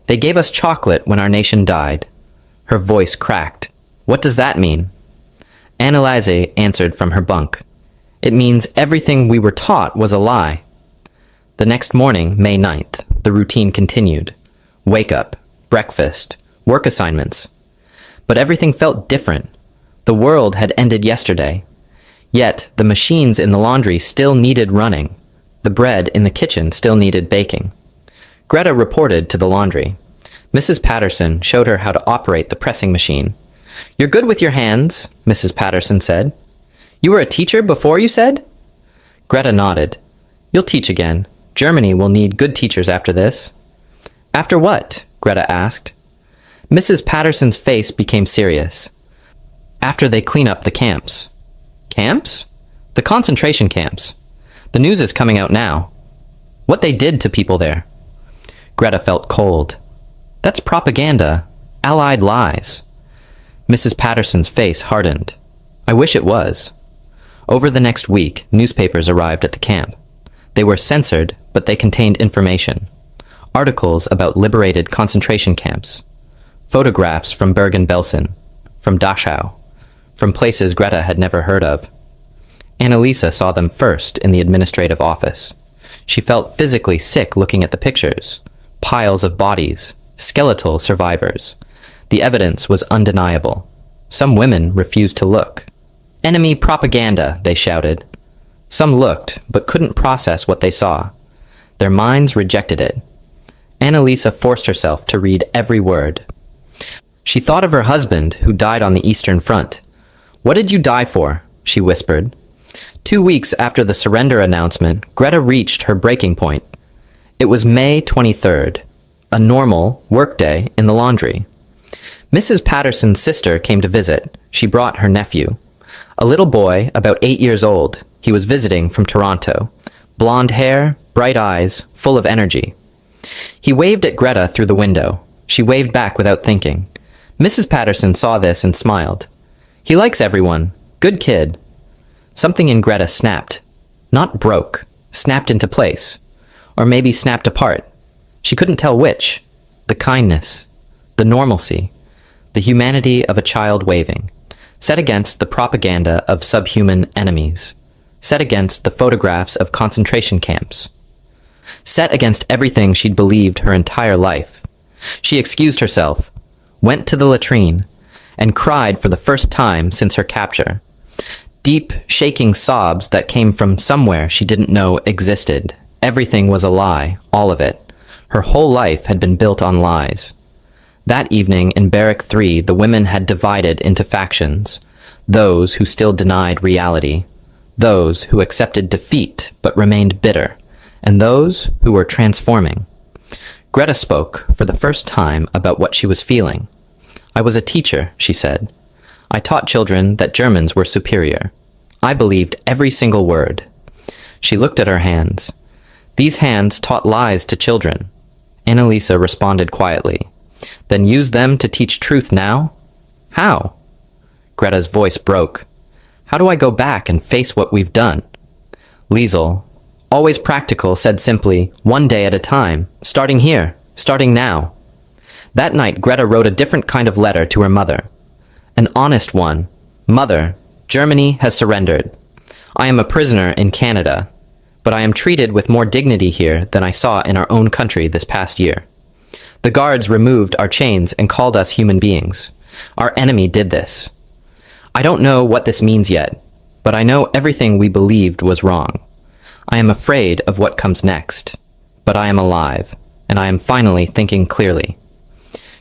They gave us chocolate when our nation died." Her voice cracked. "What does that mean?" Anneliese answered from her bunk. "It means everything we were taught was a lie." The next morning, May 9th, the routine continued. Wake up, breakfast, work assignments. But everything felt different. The world had ended yesterday. Yet, the machines in the laundry still needed running. The bread in the kitchen still needed baking. Greta reported to the laundry. Mrs. Patterson showed her how to operate the pressing machine. "You're good with your hands," Mrs. Patterson said. "You were a teacher before, you said?" Greta nodded. "You'll teach again. Germany will need good teachers after this." "After what?" Greta asked. Mrs. Patterson's face became serious. After they clean up the camps. Camps? The concentration camps. The news is coming out now. What they did to people there. Greta felt cold. That's propaganda. Allied lies. Mrs. Patterson's face hardened. I wish it was. Over the next week, newspapers arrived at the camp. They were censored, but they contained information. Articles about liberated concentration camps. Photographs from Bergen-Belsen, from Dachau, from places Greta had never heard of. Annalisa saw them first in the administrative office. She felt physically sick looking at the pictures. Piles of bodies, skeletal survivors. The evidence was undeniable. Some women refused to look. Enemy propaganda, they shouted. Some looked, but couldn't process what they saw. Their minds rejected it. Annalisa forced herself to read every word. She thought of her husband, who died on the Eastern Front. What did you die for? She whispered. 2 weeks after the surrender announcement, Greta reached her breaking point. It was May 23rd, a normal workday in the laundry. Mrs. Patterson's sister came to visit. She brought her nephew. A little boy, about 8 years old. He was visiting from Toronto. Blonde hair, bright eyes, full of energy. He waved at Greta through the window. She waved back without thinking. Mrs. Patterson saw this and smiled. He likes everyone. Good kid. Something in Greta snapped. Not broke. Snapped into place. Or maybe snapped apart. She couldn't tell which. The kindness. The normalcy. The humanity of a child waving. Set against the propaganda of subhuman enemies. Set against the photographs of concentration camps. Set against everything she'd believed her entire life. She excused herself, went to the latrine, and cried for the first time since her capture. Deep, shaking sobs that came from somewhere she didn't know existed. Everything was a lie, all of it. Her whole life had been built on lies. That evening in Barrack 3, the women had divided into factions. Those who still denied reality. Those who accepted defeat but remained bitter. And those who were transforming. Greta spoke for the first time about what she was feeling. I was a teacher, she said. I taught children that Germans were superior. I believed every single word. She looked at her hands. These hands taught lies to children. Annalisa responded quietly. Then use them to teach truth now? How? Greta's voice broke. How do I go back and face what we've done? Liesel, always practical, said simply, one day at a time, starting here, starting now. That night, Greta wrote a different kind of letter to her mother. An honest one. Mother, Germany has surrendered. I am a prisoner in Canada, but I am treated with more dignity here than I saw in our own country this past year. The guards removed our chains and called us human beings. Our enemy did this. I don't know what this means yet, but I know everything we believed was wrong. I am afraid of what comes next, but I am alive, and I am finally thinking clearly.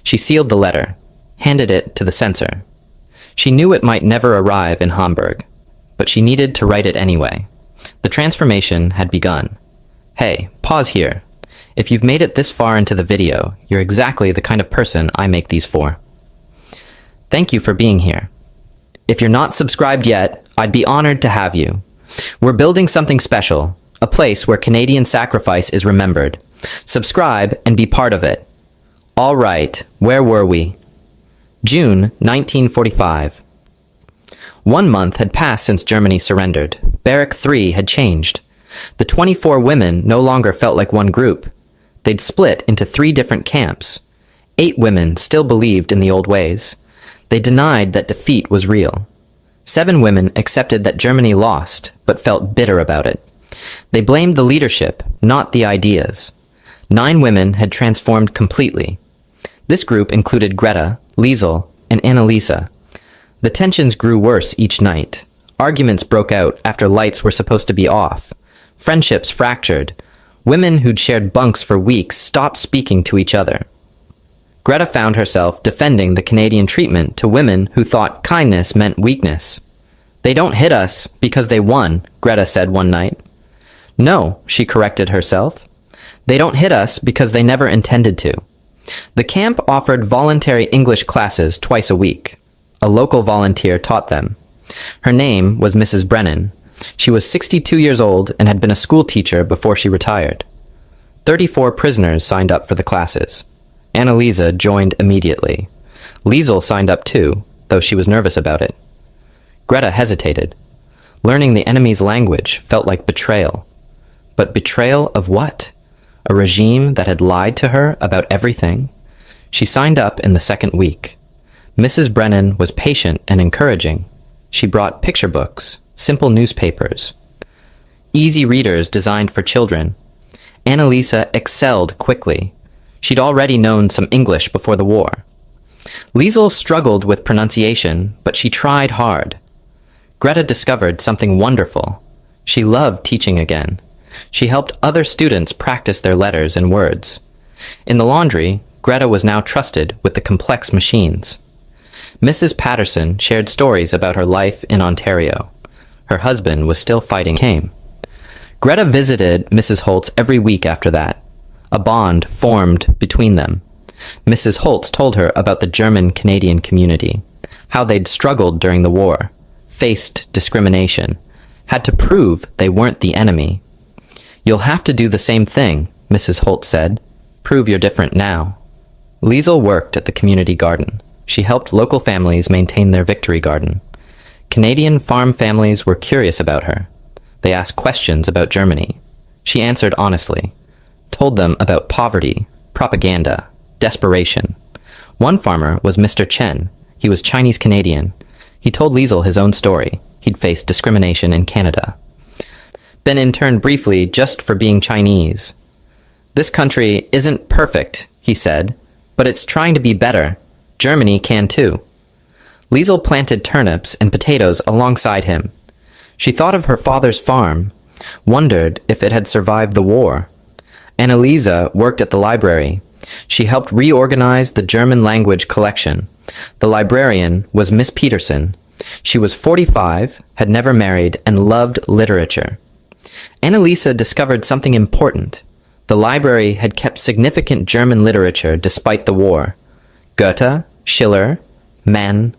She sealed the letter, handed it to the censor. She knew it might never arrive in Hamburg, but she needed to write it anyway. The transformation had begun. Hey, pause here. If you've made it this far into the video, you're exactly the kind of person I make these for. Thank you for being here. If you're not subscribed yet, I'd be honored to have you. We're building something special, a place where Canadian sacrifice is remembered. Subscribe and be part of it. All right, where were we? June 1945. 1 month had passed since Germany surrendered. Barrack 3 had changed. The 24 women no longer felt like one group. They'd split into 3 different camps. 8 women still believed in the old ways. They denied that defeat was real. 7 women accepted that Germany lost, but felt bitter about it. They blamed the leadership, not the ideas. 9 women had transformed completely. This group included Greta, Liesel, and Annalisa. The tensions grew worse each night. Arguments broke out after lights were supposed to be off. Friendships fractured. Women who'd shared bunks for weeks stopped speaking to each other. Greta found herself defending the Canadian treatment to women who thought kindness meant weakness. They don't hit us because they won, Greta said one night. No, she corrected herself. They don't hit us because they never intended to. The camp offered voluntary English classes twice a week. A local volunteer taught them. Her name was Mrs. Brennan. She was 62 years old and had been a school teacher before she retired. 34 prisoners signed up for the classes. Annalisa joined immediately. Liesel signed up too, though she was nervous about it. Greta hesitated. Learning the enemy's language felt like betrayal. But betrayal of what? A regime that had lied to her about everything? She signed up in the second week. Mrs. Brennan was patient and encouraging. She brought picture books, simple newspapers, easy readers designed for children. Annalisa excelled quickly. She'd already known some English before the war. Liesel struggled with pronunciation, but she tried hard. Greta discovered something wonderful. She loved teaching again. She helped other students practice their letters and words. In the laundry, Greta was now trusted with the complex machines. Mrs. Patterson shared stories about her life in Ontario. Her husband was still fighting came. Greta visited Mrs. Holtz every week after that. A bond formed between them. Mrs. Holtz told her about the German-Canadian community, how they'd struggled during the war, faced discrimination, had to prove they weren't the enemy. "You'll have to do the same thing," Mrs. Holtz said. "Prove you're different now." Liesel worked at the community garden. She helped local families maintain their victory garden. Canadian farm families were curious about her. They asked questions about Germany. She answered honestly, told them about poverty, propaganda, desperation. One farmer was Mr. Chen. He was Chinese-Canadian. He told Liesel his own story. He'd faced discrimination in Canada. Been interned briefly just for being Chinese. "This country isn't perfect," he said, "but it's trying to be better. Germany can too." Liesel planted turnips and potatoes alongside him. She thought of her father's farm, wondered if it had survived the war. Annalisa worked at the library. She helped reorganize the German language collection. The librarian was Miss Peterson. She was 45, had never married, and loved literature. Annalisa discovered something important. The library had kept significant German literature despite the war. Goethe, Schiller, Mann,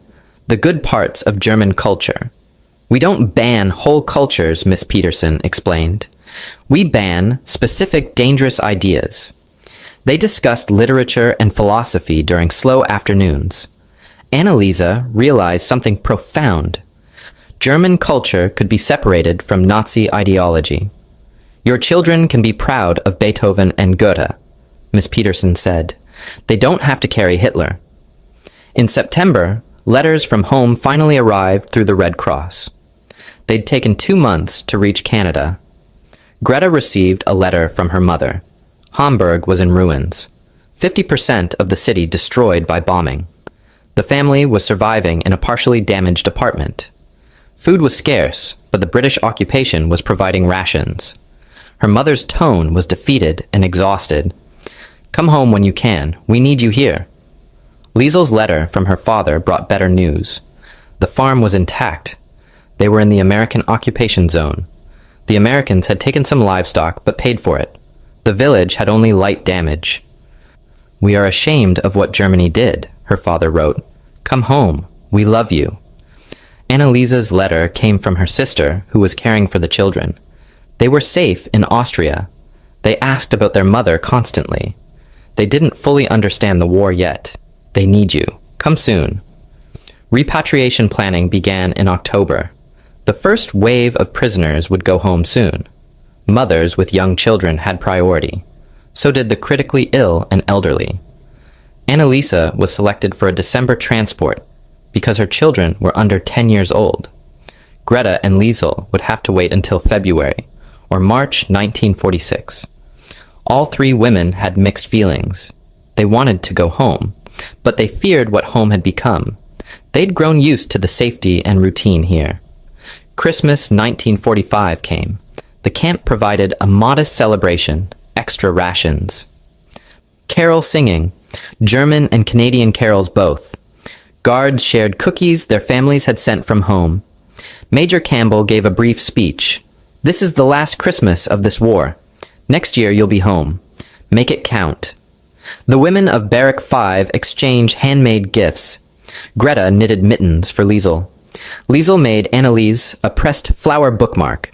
the good parts of German culture. "We don't ban whole cultures," Miss Peterson explained. "We ban specific dangerous ideas." They discussed literature and philosophy during slow afternoons. Annalisa realized something profound. German culture could be separated from Nazi ideology. "Your children can be proud of Beethoven and Goethe," Miss Peterson said. "They don't have to carry Hitler." In September, letters from home finally arrived through the Red Cross. They'd taken 2 months to reach Canada. Greta received a letter from her mother. Hamburg was in ruins. 50% of the city destroyed by bombing. The family was surviving in a partially damaged apartment. Food was scarce, but the British occupation was providing rations. Her mother's tone was defeated and exhausted. "Come home when you can. We need you here." Liesel's letter from her father brought better news. The farm was intact. They were in the American occupation zone. The Americans had taken some livestock but paid for it. The village had only light damage. "We are ashamed of what Germany did," her father wrote. "Come home. We love you." Annalisa's letter came from her sister, who was caring for the children. They were safe in Austria. They asked about their mother constantly. They didn't fully understand the war yet. "They need you. Come soon." Repatriation planning began in October. The first wave of prisoners would go home soon. Mothers with young children had priority. So did the critically ill and elderly. Annalisa was selected for a December transport because her children were under 10 years old. Greta and Liesel would have to wait until February, or March 1946. All 3 women had mixed feelings. They wanted to go home, but they feared what home had become. They'd grown used to the safety and routine here. Christmas 1945 came. The camp provided a modest celebration, extra rations. Carol singing, German and Canadian carols both. Guards shared cookies their families had sent from home. Major Campbell gave a brief speech. "This is the last Christmas of this war. Next year you'll be home. Make it count." The women of Barrack 5 exchange handmade gifts. Greta knitted mittens for Liesel. Liesel made Anneliese a pressed flower bookmark.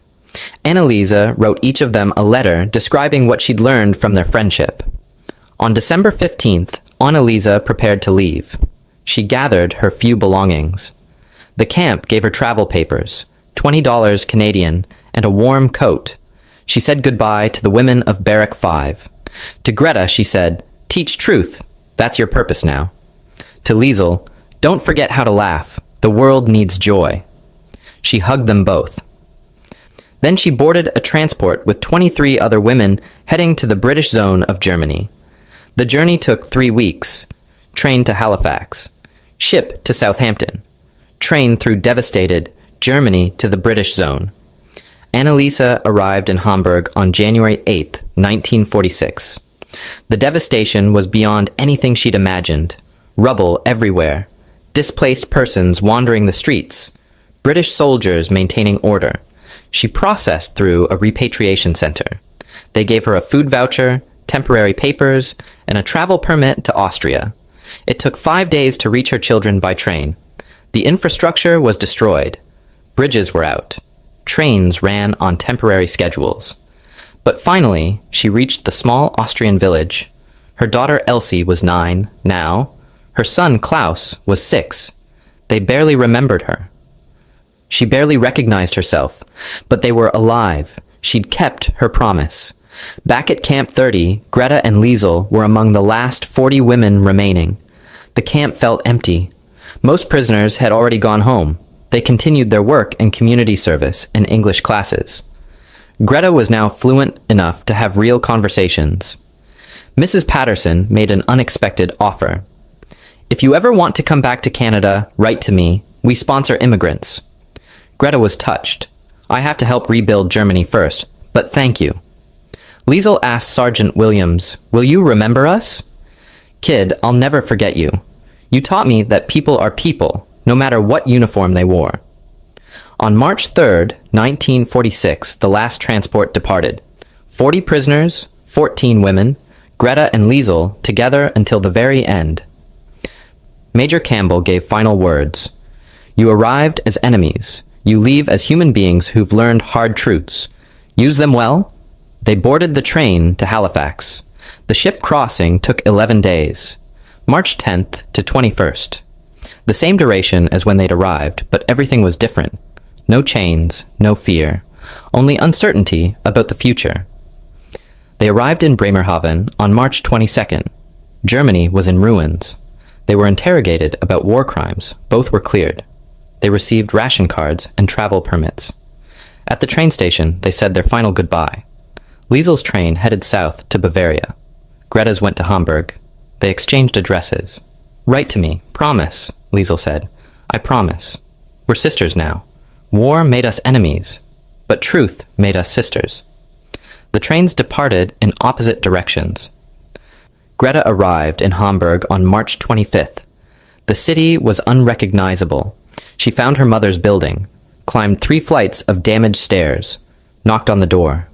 Anneliese wrote each of them a letter describing what she'd learned from their friendship. On December 15th, Anneliese prepared to leave. She gathered her few belongings. The camp gave her travel papers, $20 Canadian, and a warm coat. She said goodbye to the women of Barrack 5. To Greta, she said, "Teach truth. That's your purpose now." To Liesel, "Don't forget how to laugh. The world needs joy." She hugged them both. Then she boarded a transport with 23 other women heading to the British zone of Germany. The journey took 3 weeks. Train to Halifax. Ship to Southampton. Train through devastated Germany to the British zone. Anneliese arrived in Hamburg on January 8, 1946. The devastation was beyond anything she'd imagined. Rubble everywhere. Displaced persons wandering the streets. British soldiers maintaining order. She processed through a repatriation center. They gave her a food voucher, temporary papers, and a travel permit to Austria. It took 5 days to reach her children by train. The infrastructure was destroyed. Bridges were out. Trains ran on temporary schedules. But finally, she reached the small Austrian village. Her daughter Elsie was 9 now. Her son Klaus was 6. They barely remembered her. She barely recognized herself, but they were alive. She'd kept her promise. Back at Camp 30, Greta and Liesel were among the last 40 women remaining. The camp felt empty. Most prisoners had already gone home. They continued their work in community service and English classes. Greta was now fluent enough to have real conversations. Mrs. Patterson made an unexpected offer. "If you ever want to come back to Canada, write to me. We sponsor immigrants." Greta was touched. "I have to help rebuild Germany first, but thank you." Liesel asked Sergeant Williams, "Will you remember us?" "Kid, I'll never forget you. You taught me that people are people, no matter what uniform they wore." On March 3rd, 1946, the last transport departed. 40 prisoners, 14 women, Greta and Liesel together until the very end. Major Campbell gave final words. "You arrived as enemies. You leave as human beings who've learned hard truths. Use them well." They boarded the train to Halifax. The ship crossing took 11 days, March 10th to 21st. The same duration as when they'd arrived, but everything was different. No chains, no fear, only uncertainty about the future. They arrived in Bremerhaven on March 22nd. Germany was in ruins. They were interrogated about war crimes. Both were cleared. They received ration cards and travel permits. At the train station, they said their final goodbye. Liesel's train headed south to Bavaria. Greta's went to Hamburg. They exchanged addresses. "Write to me, promise," Liesel said. "I promise. We're sisters now. War made us enemies, but truth made us sisters." The trains departed in opposite directions. Greta arrived in Hamburg on March 25th. The city was unrecognizable. She found her mother's building, climbed 3 flights of damaged stairs, knocked on the door.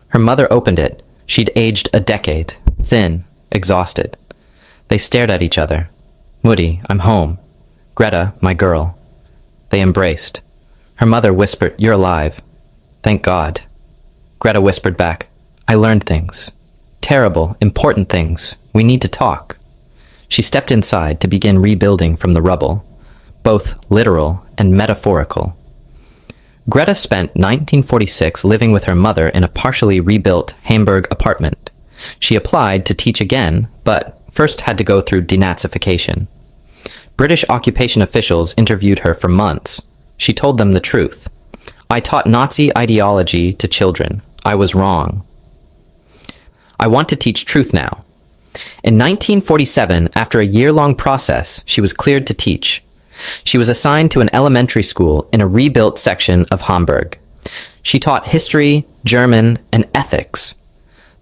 Her mother opened it. She'd aged a decade, thin, exhausted. They stared at each other. "Mutti, I'm home. Greta, my girl." They embraced. Her mother whispered, "You're alive. Thank God." Greta whispered back, "I learned things. Terrible, important things. We need to talk." She stepped inside to begin rebuilding from the rubble, both literal and metaphorical. Greta spent 1946 living with her mother in a partially rebuilt Hamburg apartment. She applied to teach again, but first had to go through denazification. British occupation officials interviewed her for months. She told them the truth. "I taught Nazi ideology to children. I was wrong. I want to teach truth now." In 1947, after a year-long process, she was cleared to teach. She was assigned to an elementary school in a rebuilt section of Hamburg. She taught history, German, and ethics.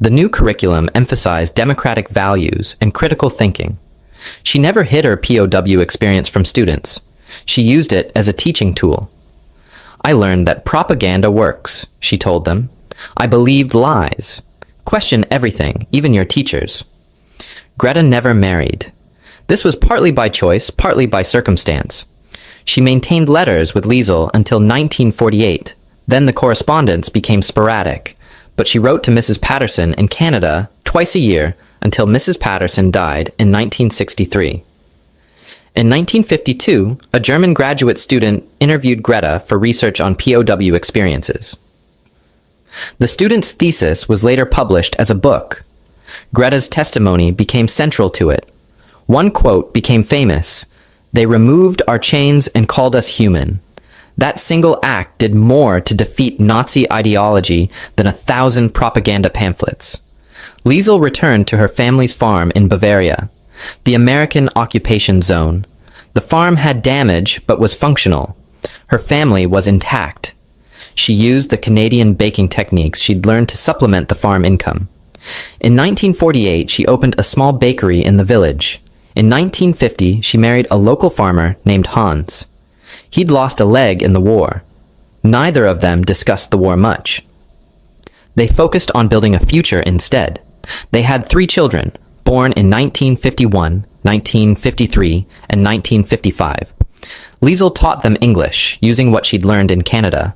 The new curriculum emphasized democratic values and critical thinking. She never hid her POW experience from students. She used it as a teaching tool. "I learned that propaganda works," she told them. "I believed lies. Question everything, even your teachers." Greta never married. This was partly by choice, partly by circumstance. She maintained letters with Liesl until 1948. Then the correspondence became sporadic, but she wrote to Mrs. Patterson in Canada twice a year until Mrs. Patterson died in 1963. In 1952, a German graduate student interviewed Greta for research on POW experiences. The student's thesis was later published as a book. Greta's testimony became central to it. One quote became famous: "They removed our chains and called us human. That single act did more to defeat Nazi ideology than 1,000 propaganda pamphlets." Liesl returned to her family's farm in Bavaria, the American occupation zone. The farm had damage but was functional. Her family was intact. She used the Canadian baking techniques she'd learned to supplement the farm income. In 1948, she opened a small bakery in the village. In 1950, she married a local farmer named Hans. He'd lost a leg in the war. Neither of them discussed the war much. They focused on building a future instead. They had 3 children, born in 1951, 1953, and 1955. Liesl taught them English, using what she'd learned in Canada.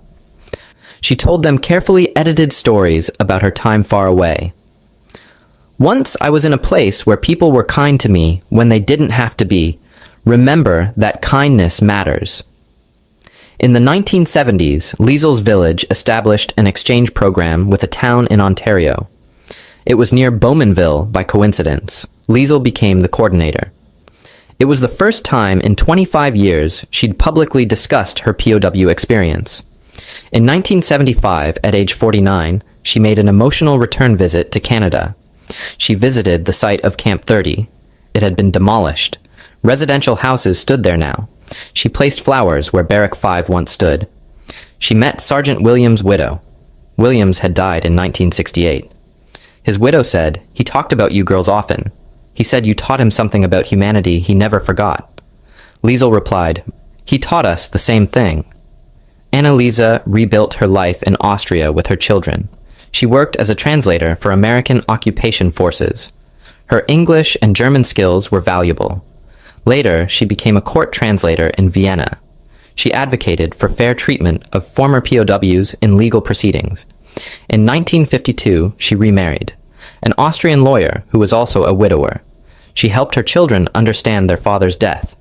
She told them carefully edited stories about her time far away. "Once I was in a place where people were kind to me when they didn't have to be. Remember that kindness matters." In the 1970s, Liesl's village established an exchange program with a town in Ontario. It was near Bowmanville by coincidence. Liesl became the coordinator. It was the first time in 25 years she'd publicly discussed her POW experience. In 1975, at age 49, she made an emotional return visit to Canada. She visited the site of Camp 30. It had been demolished. Residential houses stood there now. She placed flowers where Barrack 5 once stood. She met Sergeant Williams' widow. Williams had died in 1968. His widow said, "He talked about you girls often. He said you taught him something about humanity he never forgot." Liesl replied, "He taught us the same thing." Annalisa rebuilt her life in Austria with her children. She worked as a translator for American occupation forces. Her English and German skills were valuable. Later, she became a court translator in Vienna. She advocated for fair treatment of former POWs in legal proceedings. In 1952, she remarried an Austrian lawyer who was also a widower. She helped her children understand their father's death.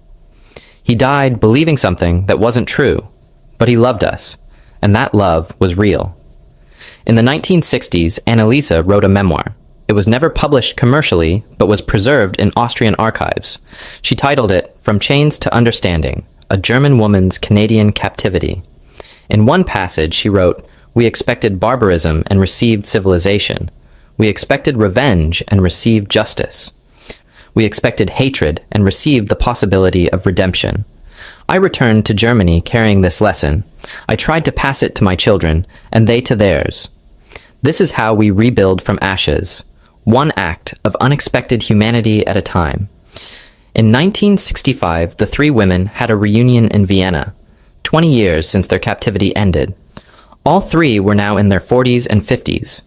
He died believing something that wasn't true, but he loved us, and that love was real. In the 1960s, Annalisa wrote a memoir. It was never published commercially, but was preserved in Austrian archives. She titled it From Chains to Understanding, A German Woman's Canadian Captivity. In one passage, she wrote, "We expected barbarism and received civilization. We expected revenge and received justice. We expected hatred and received the possibility of redemption. I returned to Germany carrying this lesson. I tried to pass it to my children, and they to theirs. This is how we rebuild from ashes, one act of unexpected humanity at a time." In 1965, the 3 women had a reunion in Vienna, 20 years since their captivity ended. All 3 were now in their 40s and 50s.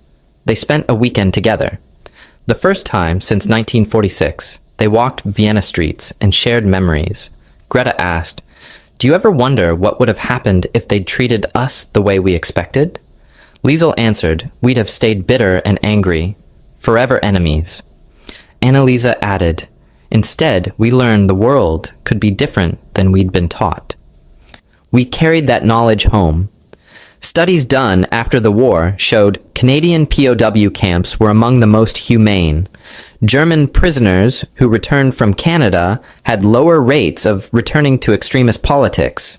They spent a weekend together. The first time since 1946, they walked Vienna streets and shared memories. Greta asked, "Do you ever wonder what would have happened if they'd treated us the way we expected?" Liesl answered, "We'd have stayed bitter and angry, forever enemies." Annalisa added, "Instead, we learned the world could be different than we'd been taught." We carried that knowledge home. Studies done after the war showed Canadian POW camps were among the most humane. German prisoners who returned from Canada had lower rates of returning to extremist politics.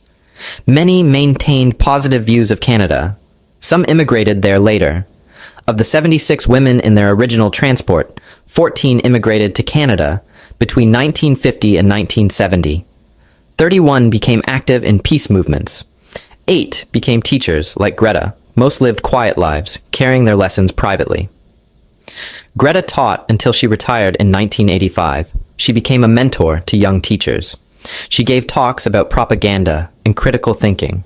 Many maintained positive views of Canada. Some immigrated there later. Of the 76 women in their original transport, 14 immigrated to Canada between 1950 and 1970. 31 became active in peace movements. 8 became teachers, like Greta. Most lived quiet lives, carrying their lessons privately. Greta taught until she retired in 1985. She became a mentor to young teachers. She gave talks about propaganda and critical thinking.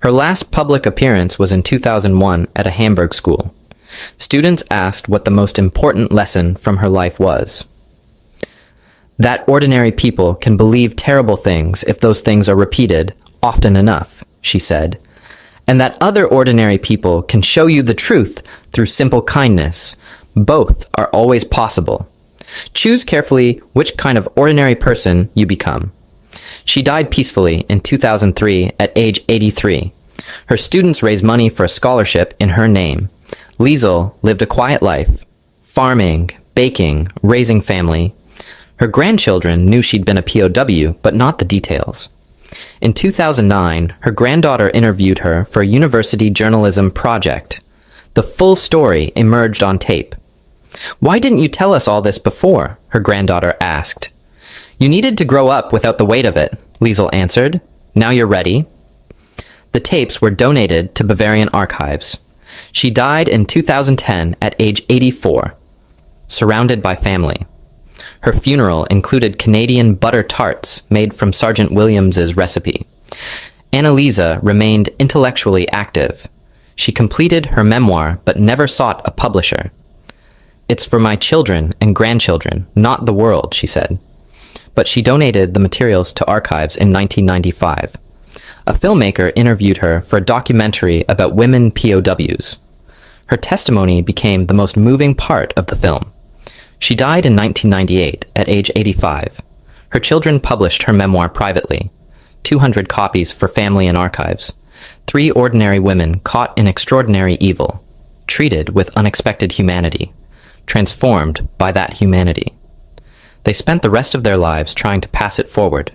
Her last public appearance was in 2001 at a Hamburg school. Students asked what the most important lesson from her life was. That ordinary people can believe terrible things if those things are repeated often enough, she said, and that other ordinary people can show you the truth through simple kindness. Both are always possible. Choose carefully which kind of ordinary person you become. She died peacefully in 2003 at age 83. Her students raised money for a scholarship in her name. Liesl lived a quiet life, farming, baking, raising family. Her grandchildren knew she'd been a POW, but not the details. In 2009, her granddaughter interviewed her for a university journalism project. The full story emerged on tape. "Why didn't you tell us all this before?" her granddaughter asked. "You needed to grow up without the weight of it," Liesl answered. "Now you're ready." The tapes were donated to Bavarian Archives. She died in 2010 at age 84, surrounded by family. Her funeral included Canadian butter tarts made from Sergeant Williams's recipe. Annalisa remained intellectually active. She completed her memoir but never sought a publisher. "It's for my children and grandchildren, not the world," she said. But she donated the materials to archives in 1995. A filmmaker interviewed her for a documentary about women POWs. Her testimony became the most moving part of the film. She died in 1998 at age 85. Her children published her memoir privately, 200 copies for family and archives. 3 ordinary women caught in extraordinary evil, treated with unexpected humanity, transformed by that humanity. They spent the rest of their lives trying to pass it forward.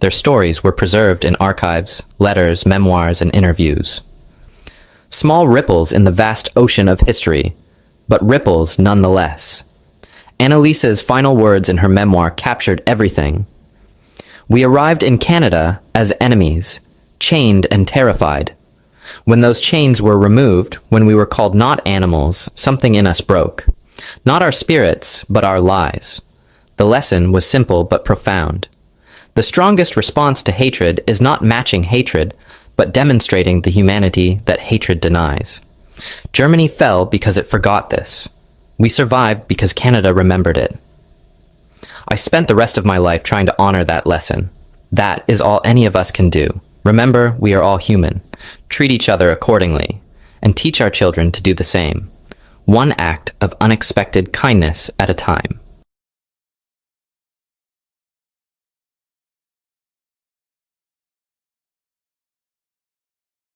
Their stories were preserved in archives, letters, memoirs, and interviews. Small ripples in the vast ocean of history, but ripples nonetheless. Annalisa's final words in her memoir captured everything. "We arrived in Canada as enemies, chained and terrified. When those chains were removed, when we were called not animals, something in us broke. Not our spirits, but our lies. The lesson was simple but profound. The strongest response to hatred is not matching hatred, but demonstrating the humanity that hatred denies. Germany fell because it forgot this. We survived because Canada remembered it. I spent the rest of my life trying to honor that lesson. That is all any of us can do. Remember, we are all human. Treat each other accordingly, and teach our children to do the same. One act of unexpected kindness at a time."